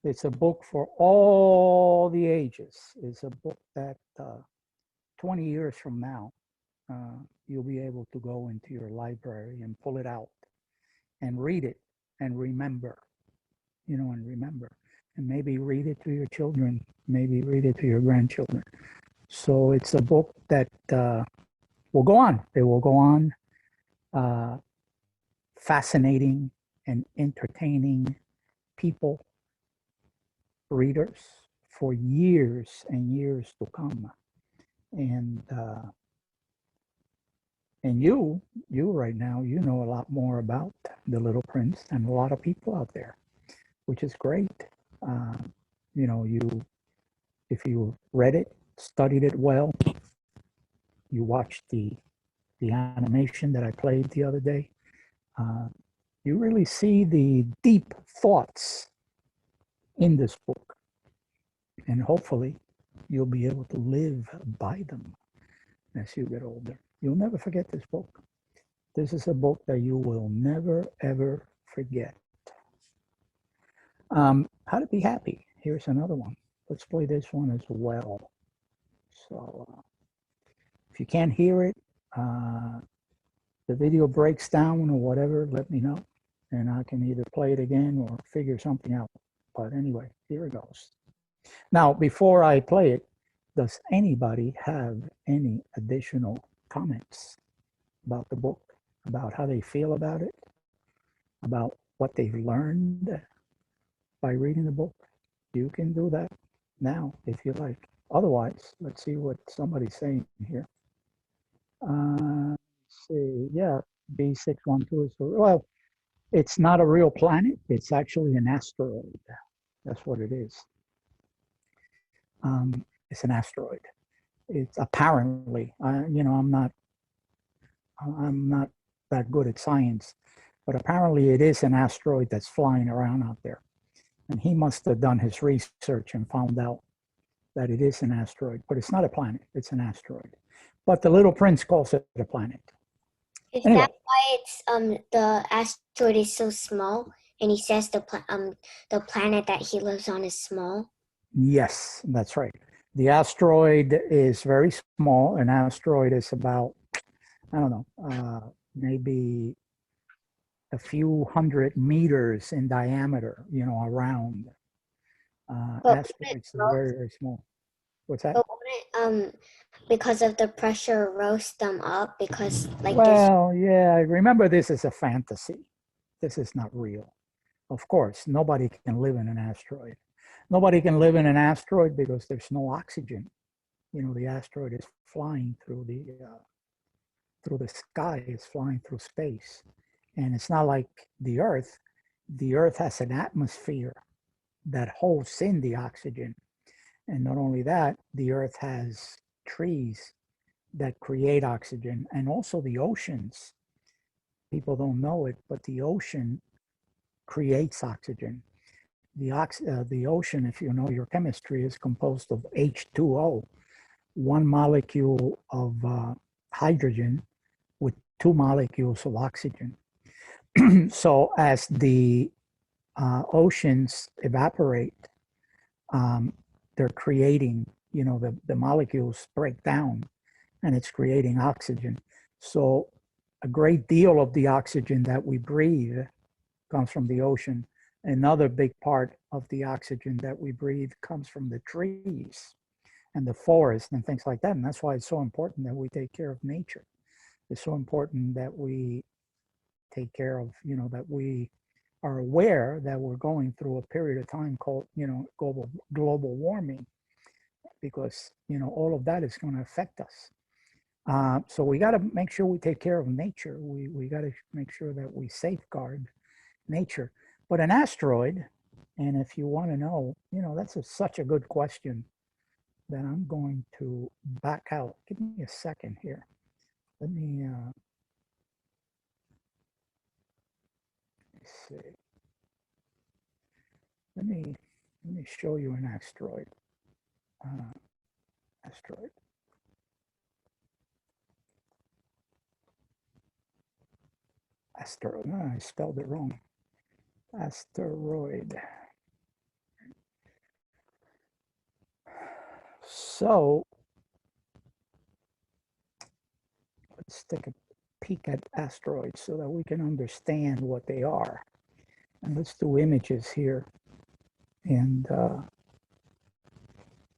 It's a book for all the ages. It's a book that 20 years from now, you'll be able to go into your library and pull it out and read it and remember, and maybe read it to your children, maybe read it to your grandchildren. So it's a book that will go on. It will go on fascinating and entertaining people, readers, for years and years to come. And you right now, you know a lot more about The Little Prince than a lot of people out there, which is great. If you read it, studied it well, you watched the animation that I played the other day, you really see the deep thoughts in this book. And hopefully you'll be able to live by them as you get older. You'll never forget this book. This is a book that you will never, ever forget. How to Be Happy. Here's another one. Let's play this one as well. So if you can't hear it, the video breaks down or whatever, let me know. And I can either play it again or figure something out. But anyway, here it goes. Now, before I play it, does anybody have any additional comments about the book, about how they feel about it, about what they've learned by reading the book? You can do that now if you like. Otherwise, let's see what somebody's saying here. Let's see, yeah, B612 is, well, it's not a real planet. It's actually an asteroid. That's what it is. It's an asteroid. It's apparently, I'm not that good at science, but apparently it is an asteroid that's flying around out there. And he must have done his research and found out that it is an asteroid, but it's not a planet, it's an asteroid. But the Little Prince calls it a planet. Is Anyway, that why it's the asteroid is so small? And he says the planet that he lives on is small. yes, that's right. The asteroid is very small. An asteroid is about, I don't know, maybe a few hundred meters in diameter, around. But wouldn't Asteroids are roast, very, very small. What's that? but wouldn't because of the pressure roast them up because like there's Well, yeah, remember this is a fantasy. This is not real. Of course, nobody can live in an asteroid. Nobody can live in an asteroid because there's no oxygen. The asteroid is flying through the sky, it's flying through space. And it's not like the Earth. The Earth has an atmosphere that holds in the oxygen. And not only that, the Earth has trees that create oxygen, and also the oceans. People don't know it, but the ocean creates oxygen. The ocean, if you know your chemistry, is composed of H2O, one molecule of hydrogen with two molecules of oxygen. So as the oceans evaporate, they're creating, the molecules break down and it's creating oxygen. So a great deal of the oxygen that we breathe comes from the ocean. Another big part of the oxygen that we breathe comes from the trees and the forest and things like that. And that's why it's so important that we take care of nature. It's so important that we take care of, that we are aware that we're going through a period of time called, global warming, because, all of that is going to affect us. So we got to make sure we take care of nature. We got to make sure that we safeguard nature. But an asteroid, and if you want to know, that's such a good question that I'm going to back out. Give me a second here. Let me see. Let me show you an asteroid. Asteroid. Asteroid. No, I spelled it wrong. Asteroid. So let's take a peek at asteroids so that we can understand what they are. And let's do images here. And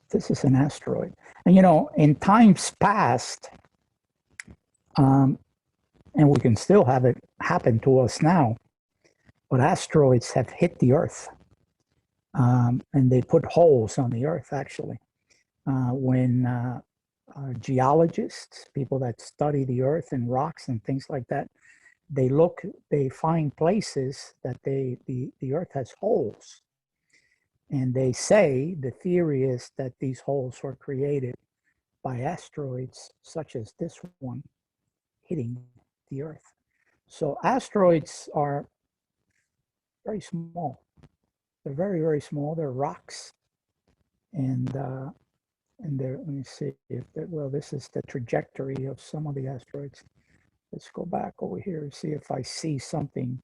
this is an asteroid. And in times past, and we can still have it happen to us now, but asteroids have hit the Earth. And they put holes on the Earth, actually. When geologists, people that study the Earth and rocks and things like that, they find places that the Earth has holes. And they say, the theory is that these holes were created by asteroids such as this one hitting the Earth. So asteroids are very small. They're very, very small. They're rocks. And they're, let me see if well, this is the trajectory of some of the asteroids. Let's go back over here and see if I see something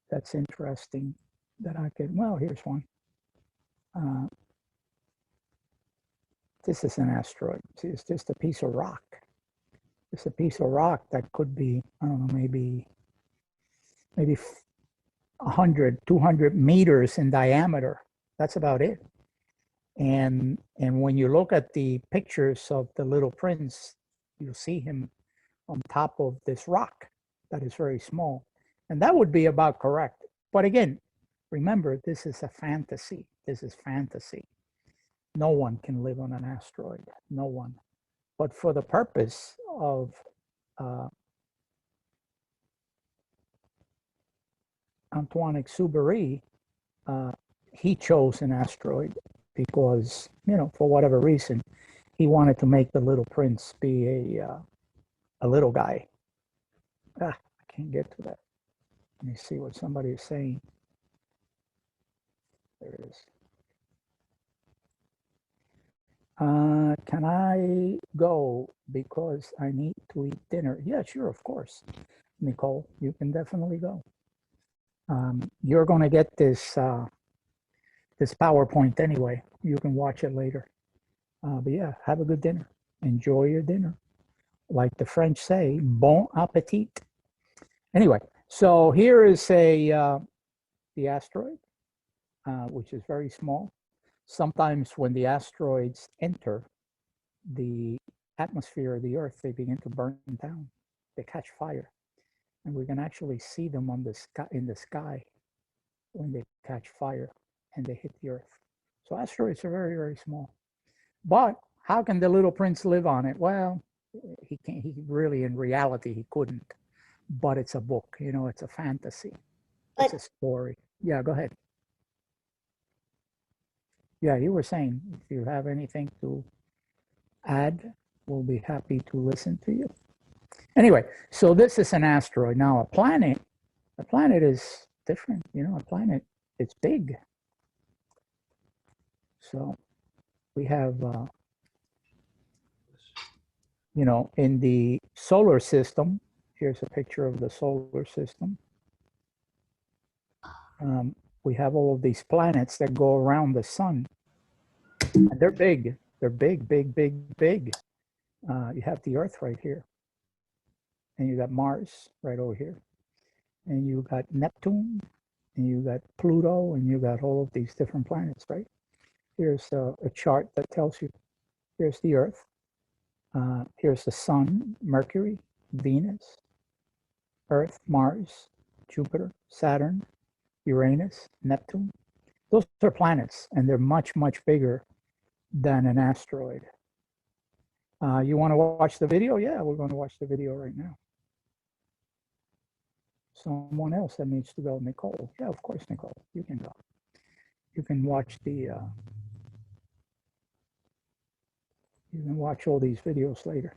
that's interesting that I could, well, here's one. This is an asteroid. See, it's just a piece of rock. It's a piece of rock that could be, I don't know, maybe 100, 200 meters in diameter. That's about it. And when you look at the pictures of the Little Prince, you'll see him on top of this rock that is very small. And that would be about correct. But again, remember, this is a fantasy. This is fantasy. No one can live on an asteroid, no one. But for the purpose of Antoine Exupery, he chose an asteroid because, for whatever reason, he wanted to make the Little Prince be a little guy. I can't get to that. Let me see what somebody is saying. There it is. Can I go because I need to eat dinner? Yeah, sure, of course. Nicole, you can definitely go. You're going to get this this PowerPoint anyway. You can watch it later. But yeah, have a good dinner. Enjoy your dinner. Like the French say, bon appetit. Anyway, so here is the asteroid, which is very small. Sometimes when the asteroids enter the atmosphere of the Earth, they begin to burn down. They catch fire, and we can actually see them on the sky in the sky when they catch fire and they hit the Earth. So asteroids are very, very small. But how can the little prince live on it? Well, he can't. He really, in reality, he couldn't. But it's a book. You know, it's a fantasy. It's a story. Yeah, go ahead. Yeah, you were saying if you have anything to add, we'll be happy to listen to you. Anyway, so this is an asteroid. Now, a planet is different. You know, a planet, it's big. So we have, you know, in the solar system, here's a picture of the solar system. We have all of these planets that go around the sun. And they're big. They're big, big, big, big. You have the Earth right here. And you got Mars right over here. And you got Neptune. And you got Pluto. And you got all of these different planets, right? Here's a chart that tells you. Here's the Earth. Here's the Sun, Mercury, Venus, Earth, Mars, Jupiter, Saturn, Uranus, Neptune. Those are planets, and they're much, much bigger than an asteroid. You want to watch the video? Yeah, we're going to watch the video right now. Someone else that needs to go, Nicole. Yeah, of course, Nicole, you can go. You can watch the, you can watch all these videos later.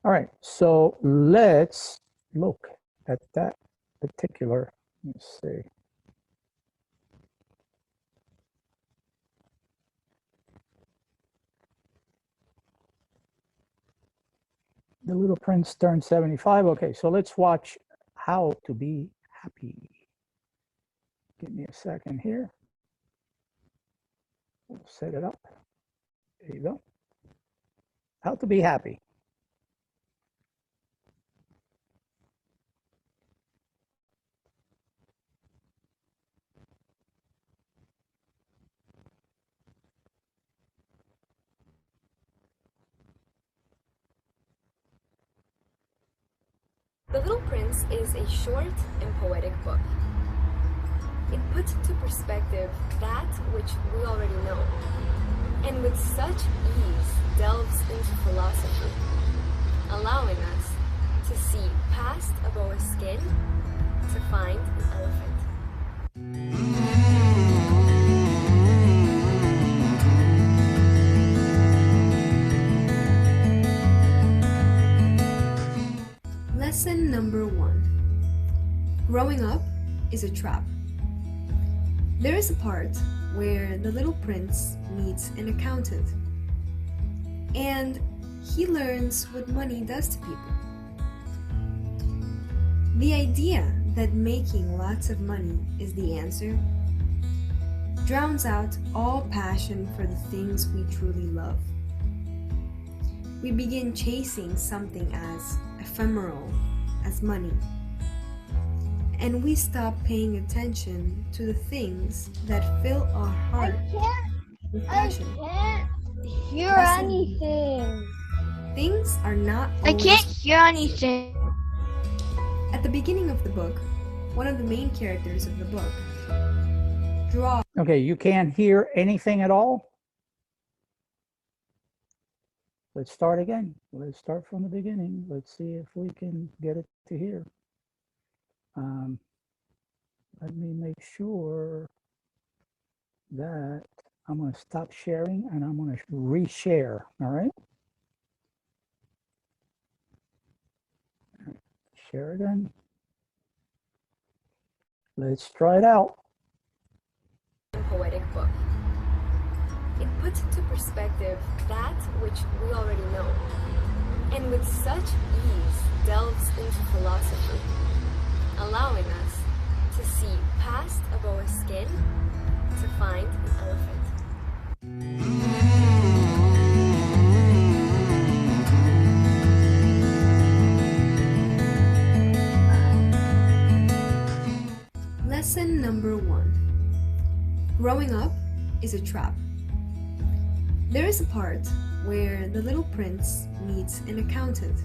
All right, so let's look at that particular, let's see. The Little Prince turned 75. Okay, so let's watch How to Be Happy. Give me a second here. We'll set it up. There you go. How to Be Happy. The Little Prince is a short and poetic book. It puts into perspective that which we already know, and with such ease delves into philosophy, allowing us to see past of our skin to find an elephant. Lesson number 1. Growing up is a trap. There is a part where the little prince meets an accountant, and he learns what money does to people. The idea that making lots of money is the answer drowns out all passion for the things we truly love. We begin chasing something as ephemeral as money, and we stop paying attention to the things that fill our heart with passion. I can't hear anything. Things are not I always... can't hear anything. At the beginning of the book, one of the main characters of the book draws... Okay, you can't hear anything at all? Let's start again. Let's start from the beginning. Let's see if we can get it to here. Let me make sure that I'm going to stop sharing and I'm going to reshare. All right. Share again. Let's try it out. Poetic book. It puts into perspective that which we already know, and with such ease delves into philosophy, allowing us to see past a boa's skin to find an elephant. Lesson number 1. Growing up is a trap. There is a part where the little prince meets an accountant,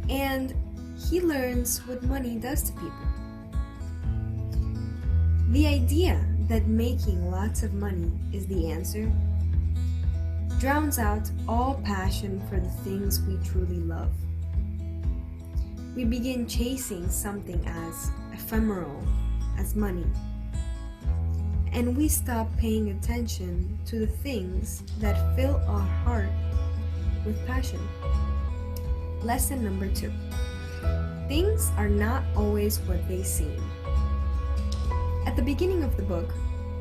and he learns what money does to people. The idea that making lots of money is the answer drowns out all passion for the things we truly love. We begin chasing something as ephemeral as money, and we stop paying attention to the things that fill our heart with passion. Lesson number 2. Things are not always what they seem. At the beginning of the book,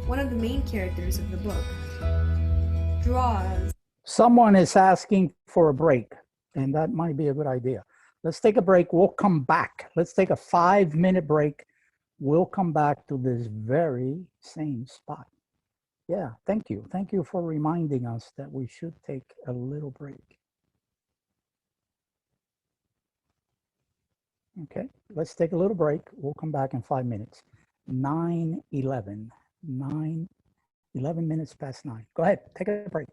one of the main characters of the book draws. Someone is asking for a break, and that might be a good idea. Let's take a break. We'll come back. Let's take a 5-minute break. We'll come back to this very same spot. Yeah, thank you. Thank you for reminding us that we should take a little break. Okay, let's take a little break. We'll come back in 5 minutes. 9:11. 11 minutes past 9. Go ahead, take a break.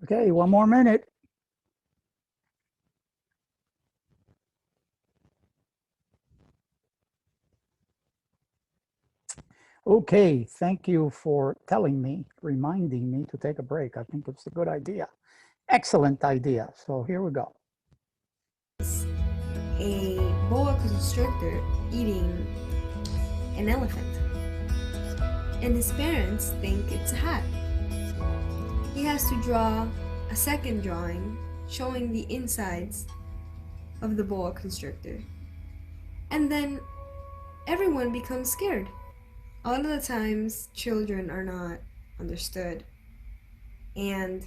Okay, one more minute. Okay, thank you for telling me, reminding me to take a break. I think it's a good idea. Excellent idea. So here we go. A boa constrictor eating an elephant, and his parents think it's a hat. He has to draw a second drawing showing the insides of the boa constrictor, and then everyone becomes scared. A lot of the times children are not understood, and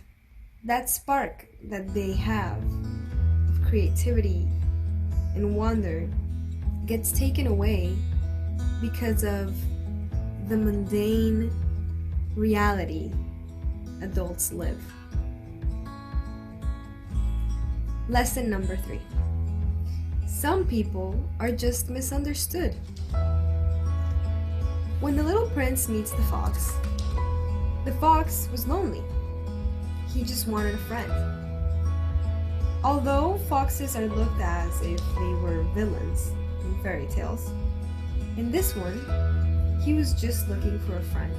that spark that they have of creativity and wonder gets taken away because of the mundane reality adults live. Lesson number 3. Some people are just misunderstood. When the little prince meets the fox was lonely. He just wanted a friend. Although foxes are looked at as if they were villains in fairy tales, in this one, he was just looking for a friend.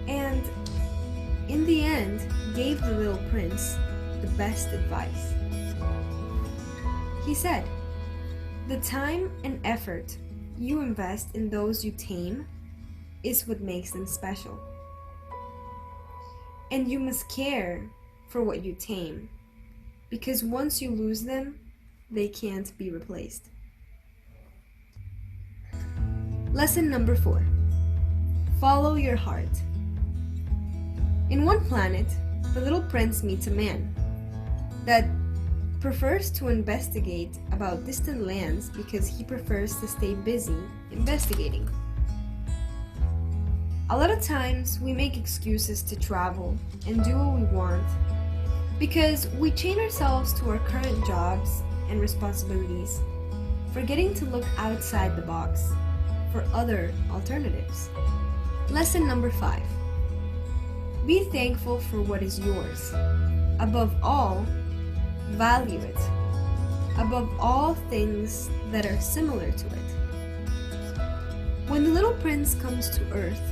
And in the end, gave the little prince the best advice. He said, "The time and effort you invest in those you tame is what makes them special. And you must care for what you tame, because once you lose them, they can't be replaced." Lesson number 4. Follow your heart. In one planet, the little prince meets a man that prefers to investigate about distant lands because he prefers to stay busy investigating. A lot of times we make excuses to travel and do what we want because we chain ourselves to our current jobs and responsibilities, forgetting to look outside the box for other alternatives. Lesson number 5. Be thankful for what is yours. Above all, value it. Above all things that are similar to it. When the little prince comes to Earth,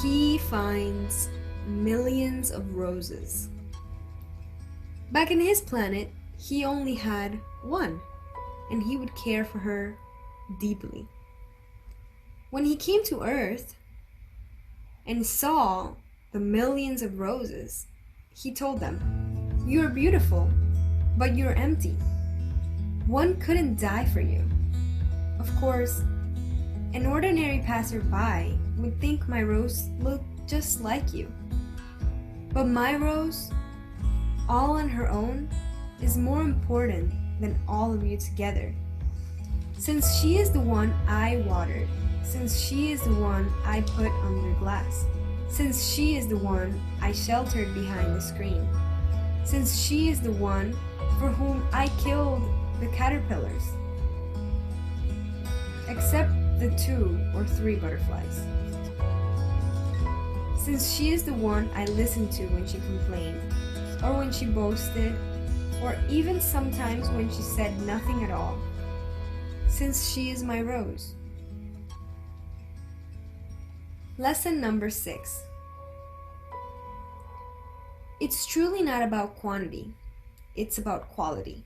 he finds millions of roses. Back in his planet, he only had one, and he would care for her deeply. When he came to Earth and saw the millions of roses, he told them, "You are beautiful, but you're empty. One couldn't die for you." Of course, an ordinary passerby would think my rose looked just like you. But my rose, all on her own, is more important than all of you together. Since she is the one I watered, since she is the one I put under glass, since she is the one I sheltered behind the screen, since she is the one for whom I killed the caterpillars, except the 2 or 3 butterflies. Since she is the one I listened to when she complained, or when she boasted, or even sometimes when she said nothing at all. Since she is my rose. Lesson number 6. It's truly not about quantity, it's about quality.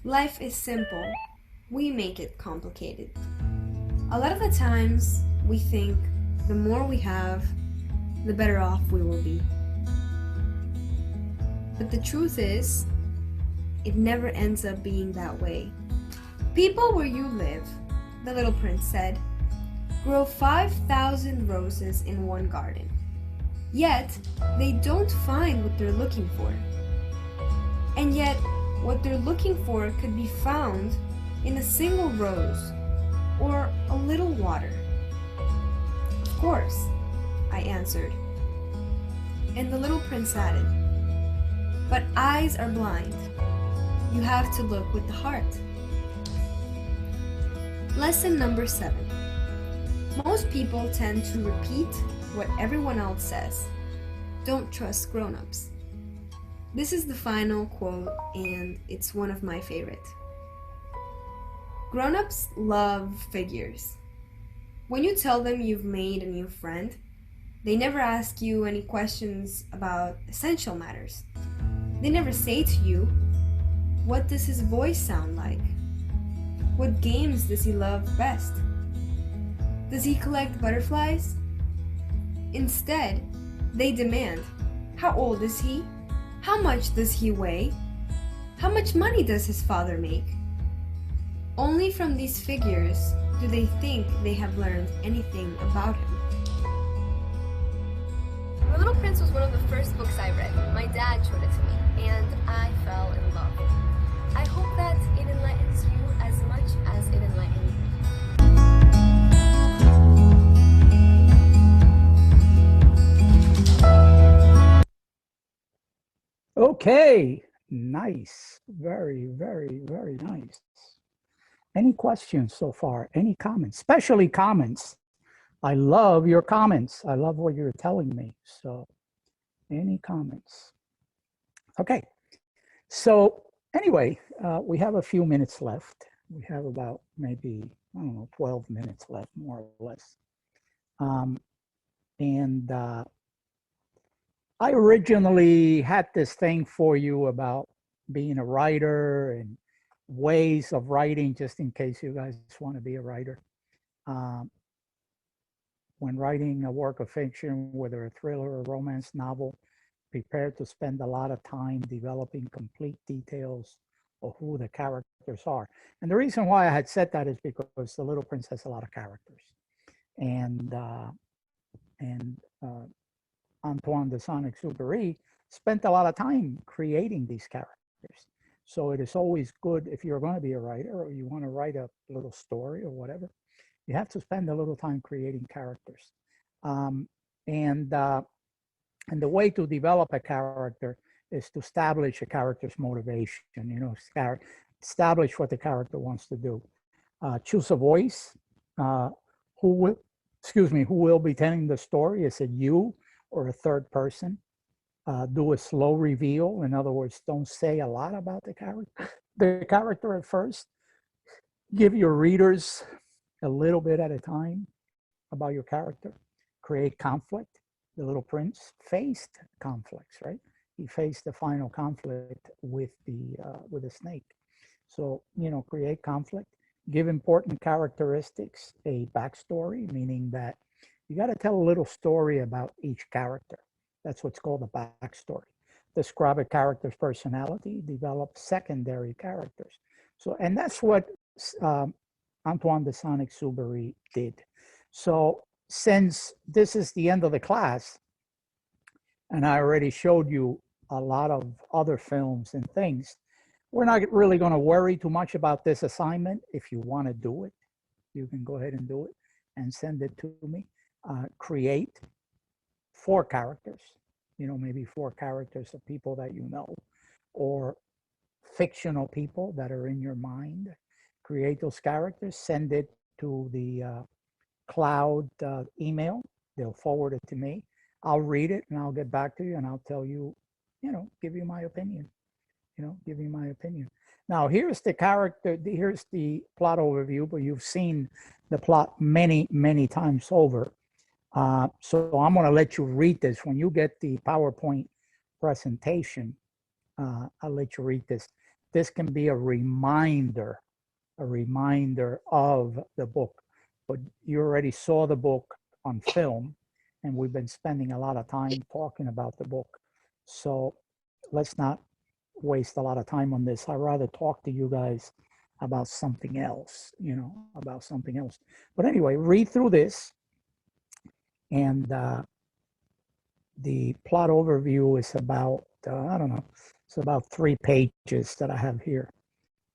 Life is simple, we make it complicated. A lot of the times we think the more we have, the better off we will be. But the truth is, it never ends up being that way. People where you live, the little prince said, grow 5,000 roses in one garden. Yet, they don't find what they're looking for. And yet, what they're looking for could be found in a single rose or a little water. Of course, I answered. And the little prince added, but eyes are blind. You have to look with the heart. Lesson number 7. Most people tend to repeat what everyone else says. Don't trust grown-ups. This is the final quote, and it's one of my favorite. Grown-ups love figures. When you tell them you've made a new friend, they never ask you any questions about essential matters. They never say to you, what does his voice sound like? What games does he love best? Does he collect butterflies? Instead, they demand, how old is he? How much does he weigh? How much money does his father make? Only from these figures do they think they have learned anything about him. The Little Prince was one of the first books I read. My dad showed it to me, and I fell in love. I hope that it enlightens you as much as it enlightened me. Okay, nice. Very, very, very nice. Any questions so far? Any comments? Especially comments. I love your comments. I love what you're telling me. So any comments? Okay. So anyway, we have a few minutes left. We have about maybe, I don't know, 12 minutes left, more or less. I originally had this thing for you about being a writer and ways of writing, just in case you guys want to be a writer. When writing a work of fiction, whether a thriller or romance novel, prepare to spend a lot of time developing complete details of who the characters are. And the reason why I had said that is because The Little Prince has a lot of characters. And Antoine de Saint-Exupéry spent a lot of time creating these characters. So it is always good if you're going to be a writer or you want to write a little story or whatever, you have to spend a little time creating characters. And the way to develop a character is to establish a character's motivation, you know, establish what the character wants to do. Choose a voice. Who will be telling the story? Is it you or a third person? Do a slow reveal. In other words, don't say a lot about the character at first. Give your readers a little bit at a time about your character. Create conflict. The Little Prince faced conflicts, right? He faced the final conflict with the snake. So, you know, create conflict. Give important characteristics a backstory, meaning that you got to tell a little story about each character. That's what's called a backstory. Describe a character's personality, develop secondary characters. So, and that's what Antoine de Saint-Exupéry did. So since this is the end of the class, and I already showed you a lot of other films and things, we're not really going to worry too much about this assignment. If you want to do it, you can go ahead and do it and send it to me. Create 4 characters, you know, maybe 4 characters of people that you know, or fictional people that are in your mind. Create those characters, send it to the cloud email. They'll forward it to me. I'll read it and I'll get back to you and I'll tell you, you know, give you my opinion, give you my opinion. Now, here's the character, here's the plot overview, but you've seen the plot many, many times over. So I'm going to let you read this. When you get the PowerPoint presentation, I'll let you read this. This can be a reminder of the book. But you already saw the book on film, and we've been spending a lot of time talking about the book. So let's not waste a lot of time on this. I'd rather talk to you guys about something else, about something else. But anyway, read through this. And the plot overview is about, I don't know, it's about 3 pages that I have here.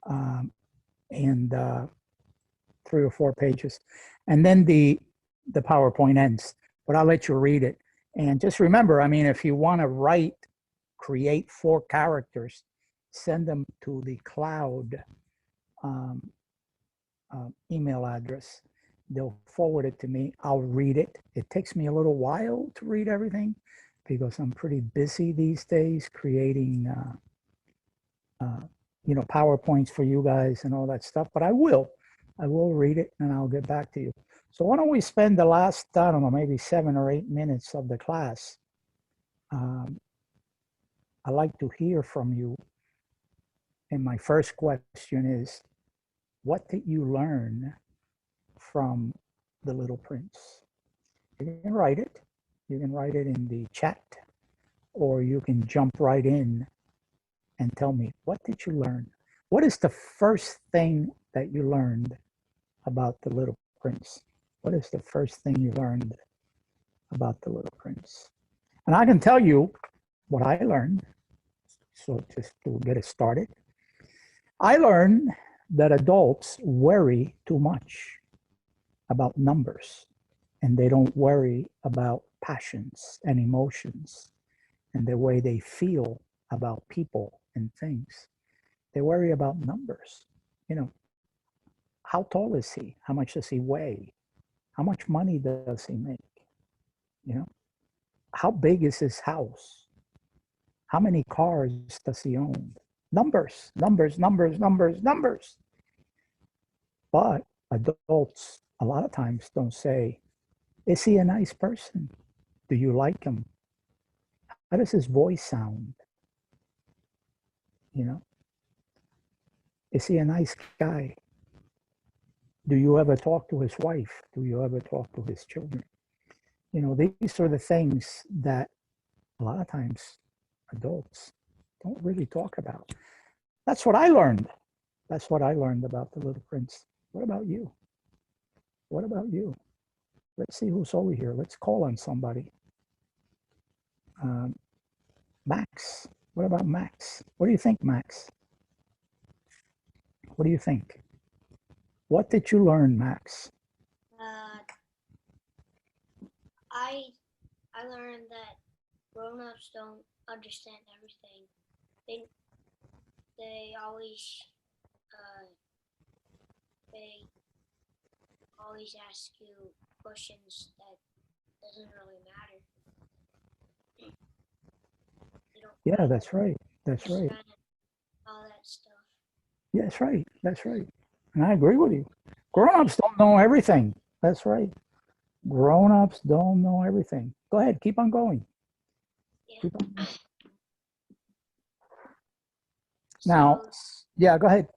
And 3 or 4 pages. And then the PowerPoint ends, but I'll let you read it. And just remember, I mean, if you want to create 4 characters, send them to the cloud email address. They'll forward it to me. I'll read it. It takes me a little while to read everything because I'm pretty busy these days creating, PowerPoints for you guys and all that stuff. But I will read it and I'll get back to you. So why don't we spend the last, I don't know, maybe 7 or 8 minutes of the class. I'd like to hear from you. And my first question is, what did you learn from The Little Prince? You can write it. You can write it in the chat, or you can jump right in and tell me, what did you learn? What is the first thing that you learned about The Little Prince? What is the first thing you learned about The Little Prince? And I can tell you what I learned. So just to get it started, I learned that adults worry too much about numbers, and they don't worry about passions and emotions and the way they feel about people and things. They worry about numbers. How tall is he? How much does he weigh? How much money does he make? How big is his house? How many cars does he own? Numbers, numbers, numbers, numbers, numbers. But adults a lot of times don't say, is he a nice person? Do you like him? How does his voice sound? Is he a nice guy? Do you ever talk to his wife? Do you ever talk to his children? These are the things that a lot of times adults don't really talk about. That's what I learned. That's what I learned about The Little Prince. What about you? What about you? Let's see who's over here. Let's call on somebody. Max. What about Max? What do you think, Max? What do you think? What did you learn, Max? I learned that grown-ups don't understand everything. They always ask you questions that doesn't really matter. Yeah, that's right. That's right. All that stuff. Yeah, that's right. That's right. And I agree with you. Grown-ups don't know everything. That's right. Grown-ups don't know everything. Go ahead, keep on going. Yeah. Keep on going. Now, yeah, go ahead.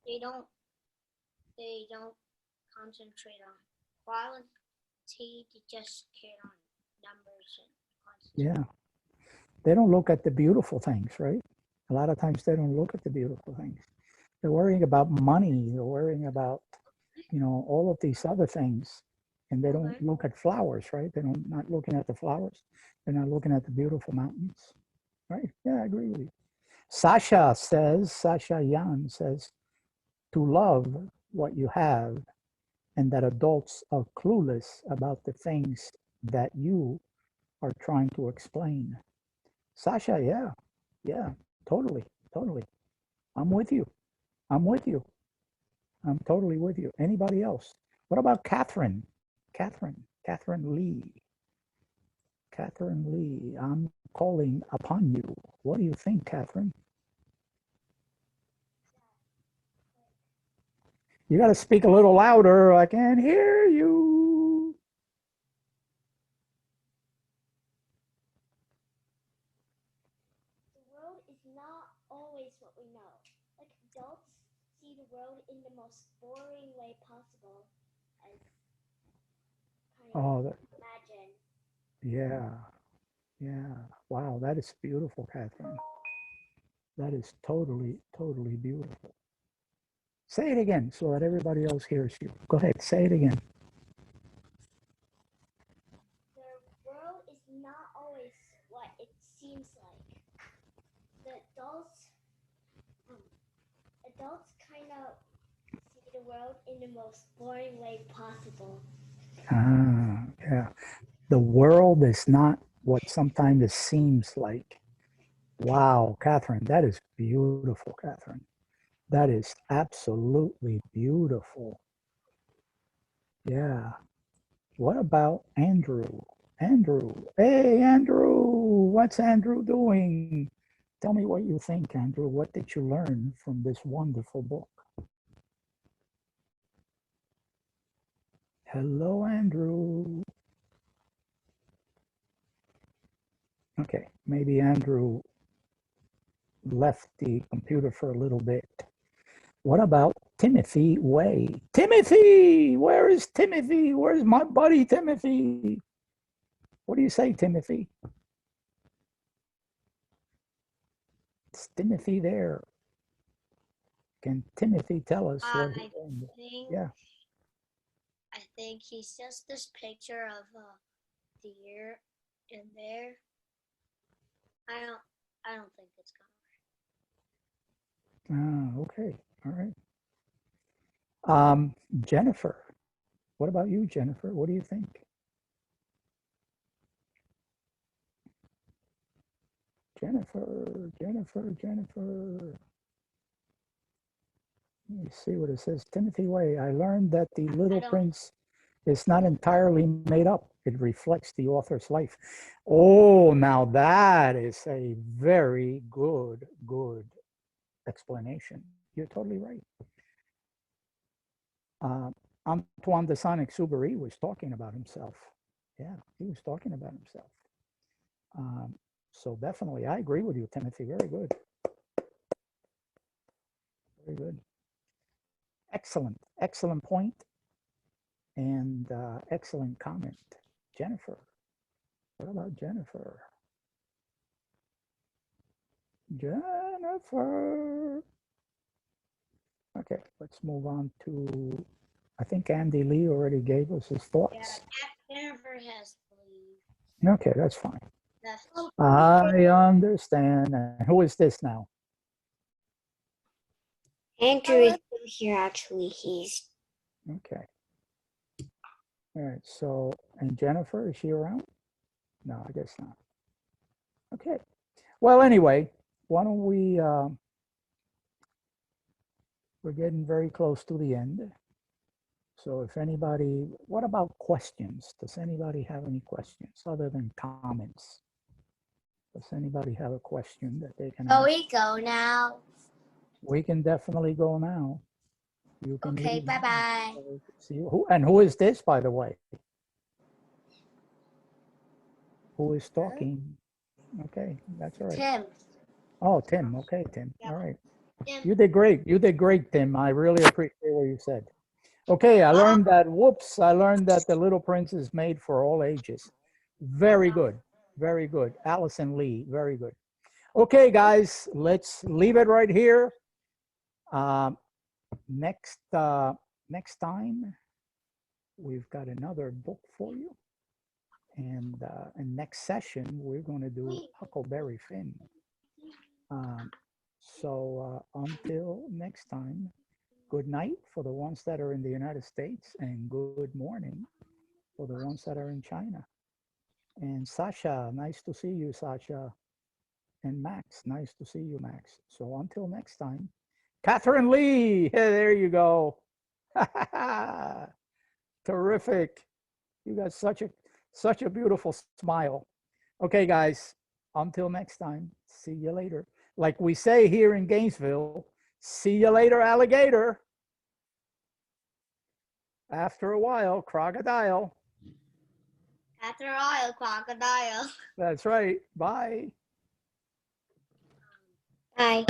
They don't concentrate on quality. They just care on numbers and quantity. Yeah. They don't look at the beautiful things, right? A lot of times they don't look at the beautiful things. They're worrying about money. They're worrying about, all of these other things. And they don't look at flowers, right? They're not looking at the flowers. They're not looking at the beautiful mountains, right? Yeah, I agree with you. Sasha Yan says, to love what you have, and that adults are clueless about the things that you are trying to explain. Sasha, yeah, totally. I'm with you. I'm totally with you. Anybody else? What about Catherine? Catherine Lee. Catherine Lee, I'm calling upon you. What do you think, Catherine? You got to speak a little louder. I can't hear you. The world is not always what we know. Like adults see the world in the most boring way possible, as kind of imagine. Yeah. Wow, that is beautiful, Catherine. That is totally beautiful. Say it again so that everybody else hears you. Go ahead, say it again. The world is not always what it seems like. The adults kind of see the world in the most boring way possible. Yeah. The world is not what sometimes it seems like. Wow, Catherine, that is beautiful, Catherine. That is absolutely beautiful. Yeah. What about Andrew? Andrew. Hey, Andrew. What's Andrew doing? Tell me what you think, Andrew. What did you learn from this wonderful book? Hello, Andrew. Okay, maybe Andrew left the computer for a little bit. What about Timothy Way? Timothy! Where is Timothy? Where's my buddy Timothy? What do you say, Timothy? Is Timothy there? Can Timothy tell us what he's doing? Yeah. I think he's just this picture of a deer in there. I don't think it's gonna Ah, okay. All right. Jennifer. What about you, Jennifer? What do you think? Jennifer. Let me see what it says. Timothy Way. I learned that the Little Prince is not entirely made up. It reflects the author's life. Oh, now that is a very good explanation. You're totally right. Antoine de Saint-Exupéry was talking about himself. Yeah, he was talking about himself. So definitely, I agree with you, Timothy. Very good. Very good. Excellent point, and excellent comment. Jennifer. What about Jennifer? Jennifer. Okay, let's move on to, I think Andy Lee already gave us his thoughts. Yeah, Jennifer has to leave. Okay, that's fine. I understand. Who is this now? Andrew is still here, actually. He's okay. All right. So, and Jennifer, is she around? No, I guess not. Okay. Well, anyway, why don't we? We're getting very close to the end. So, if anybody, what about questions? Does anybody have any questions other than comments? Does anybody have a question that they can ask? we go now. We can definitely go now. You can Okay, bye-bye. See who is this, by the way? Who is talking? Okay, that's all right. Tim. Oh, Tim. Okay, Tim. Yep. All right. Tim. You did great. You did great, Tim. I really appreciate what you said. Okay, I learned that, I learned that The Little Prince is made for all ages. Very good. Very good. Allison Lee, very good. Okay, guys, let's leave it right here. Next time, we've got another book for you. And next session, we're going to do Huckleberry Finn. So until next time, good night for the ones that are in the United States, and good morning for the ones that are in China. And Sasha, nice to see you, Sasha. And Max, nice to see you, Max. So until next time, Catherine Lee, hey, there you go. Terrific. You got such a beautiful smile. Okay, guys, until next time, see you later. Like we say here in Gainesville, see you later, alligator. After a while, crocodile. After a while, crocodile. That's right. Bye. Bye.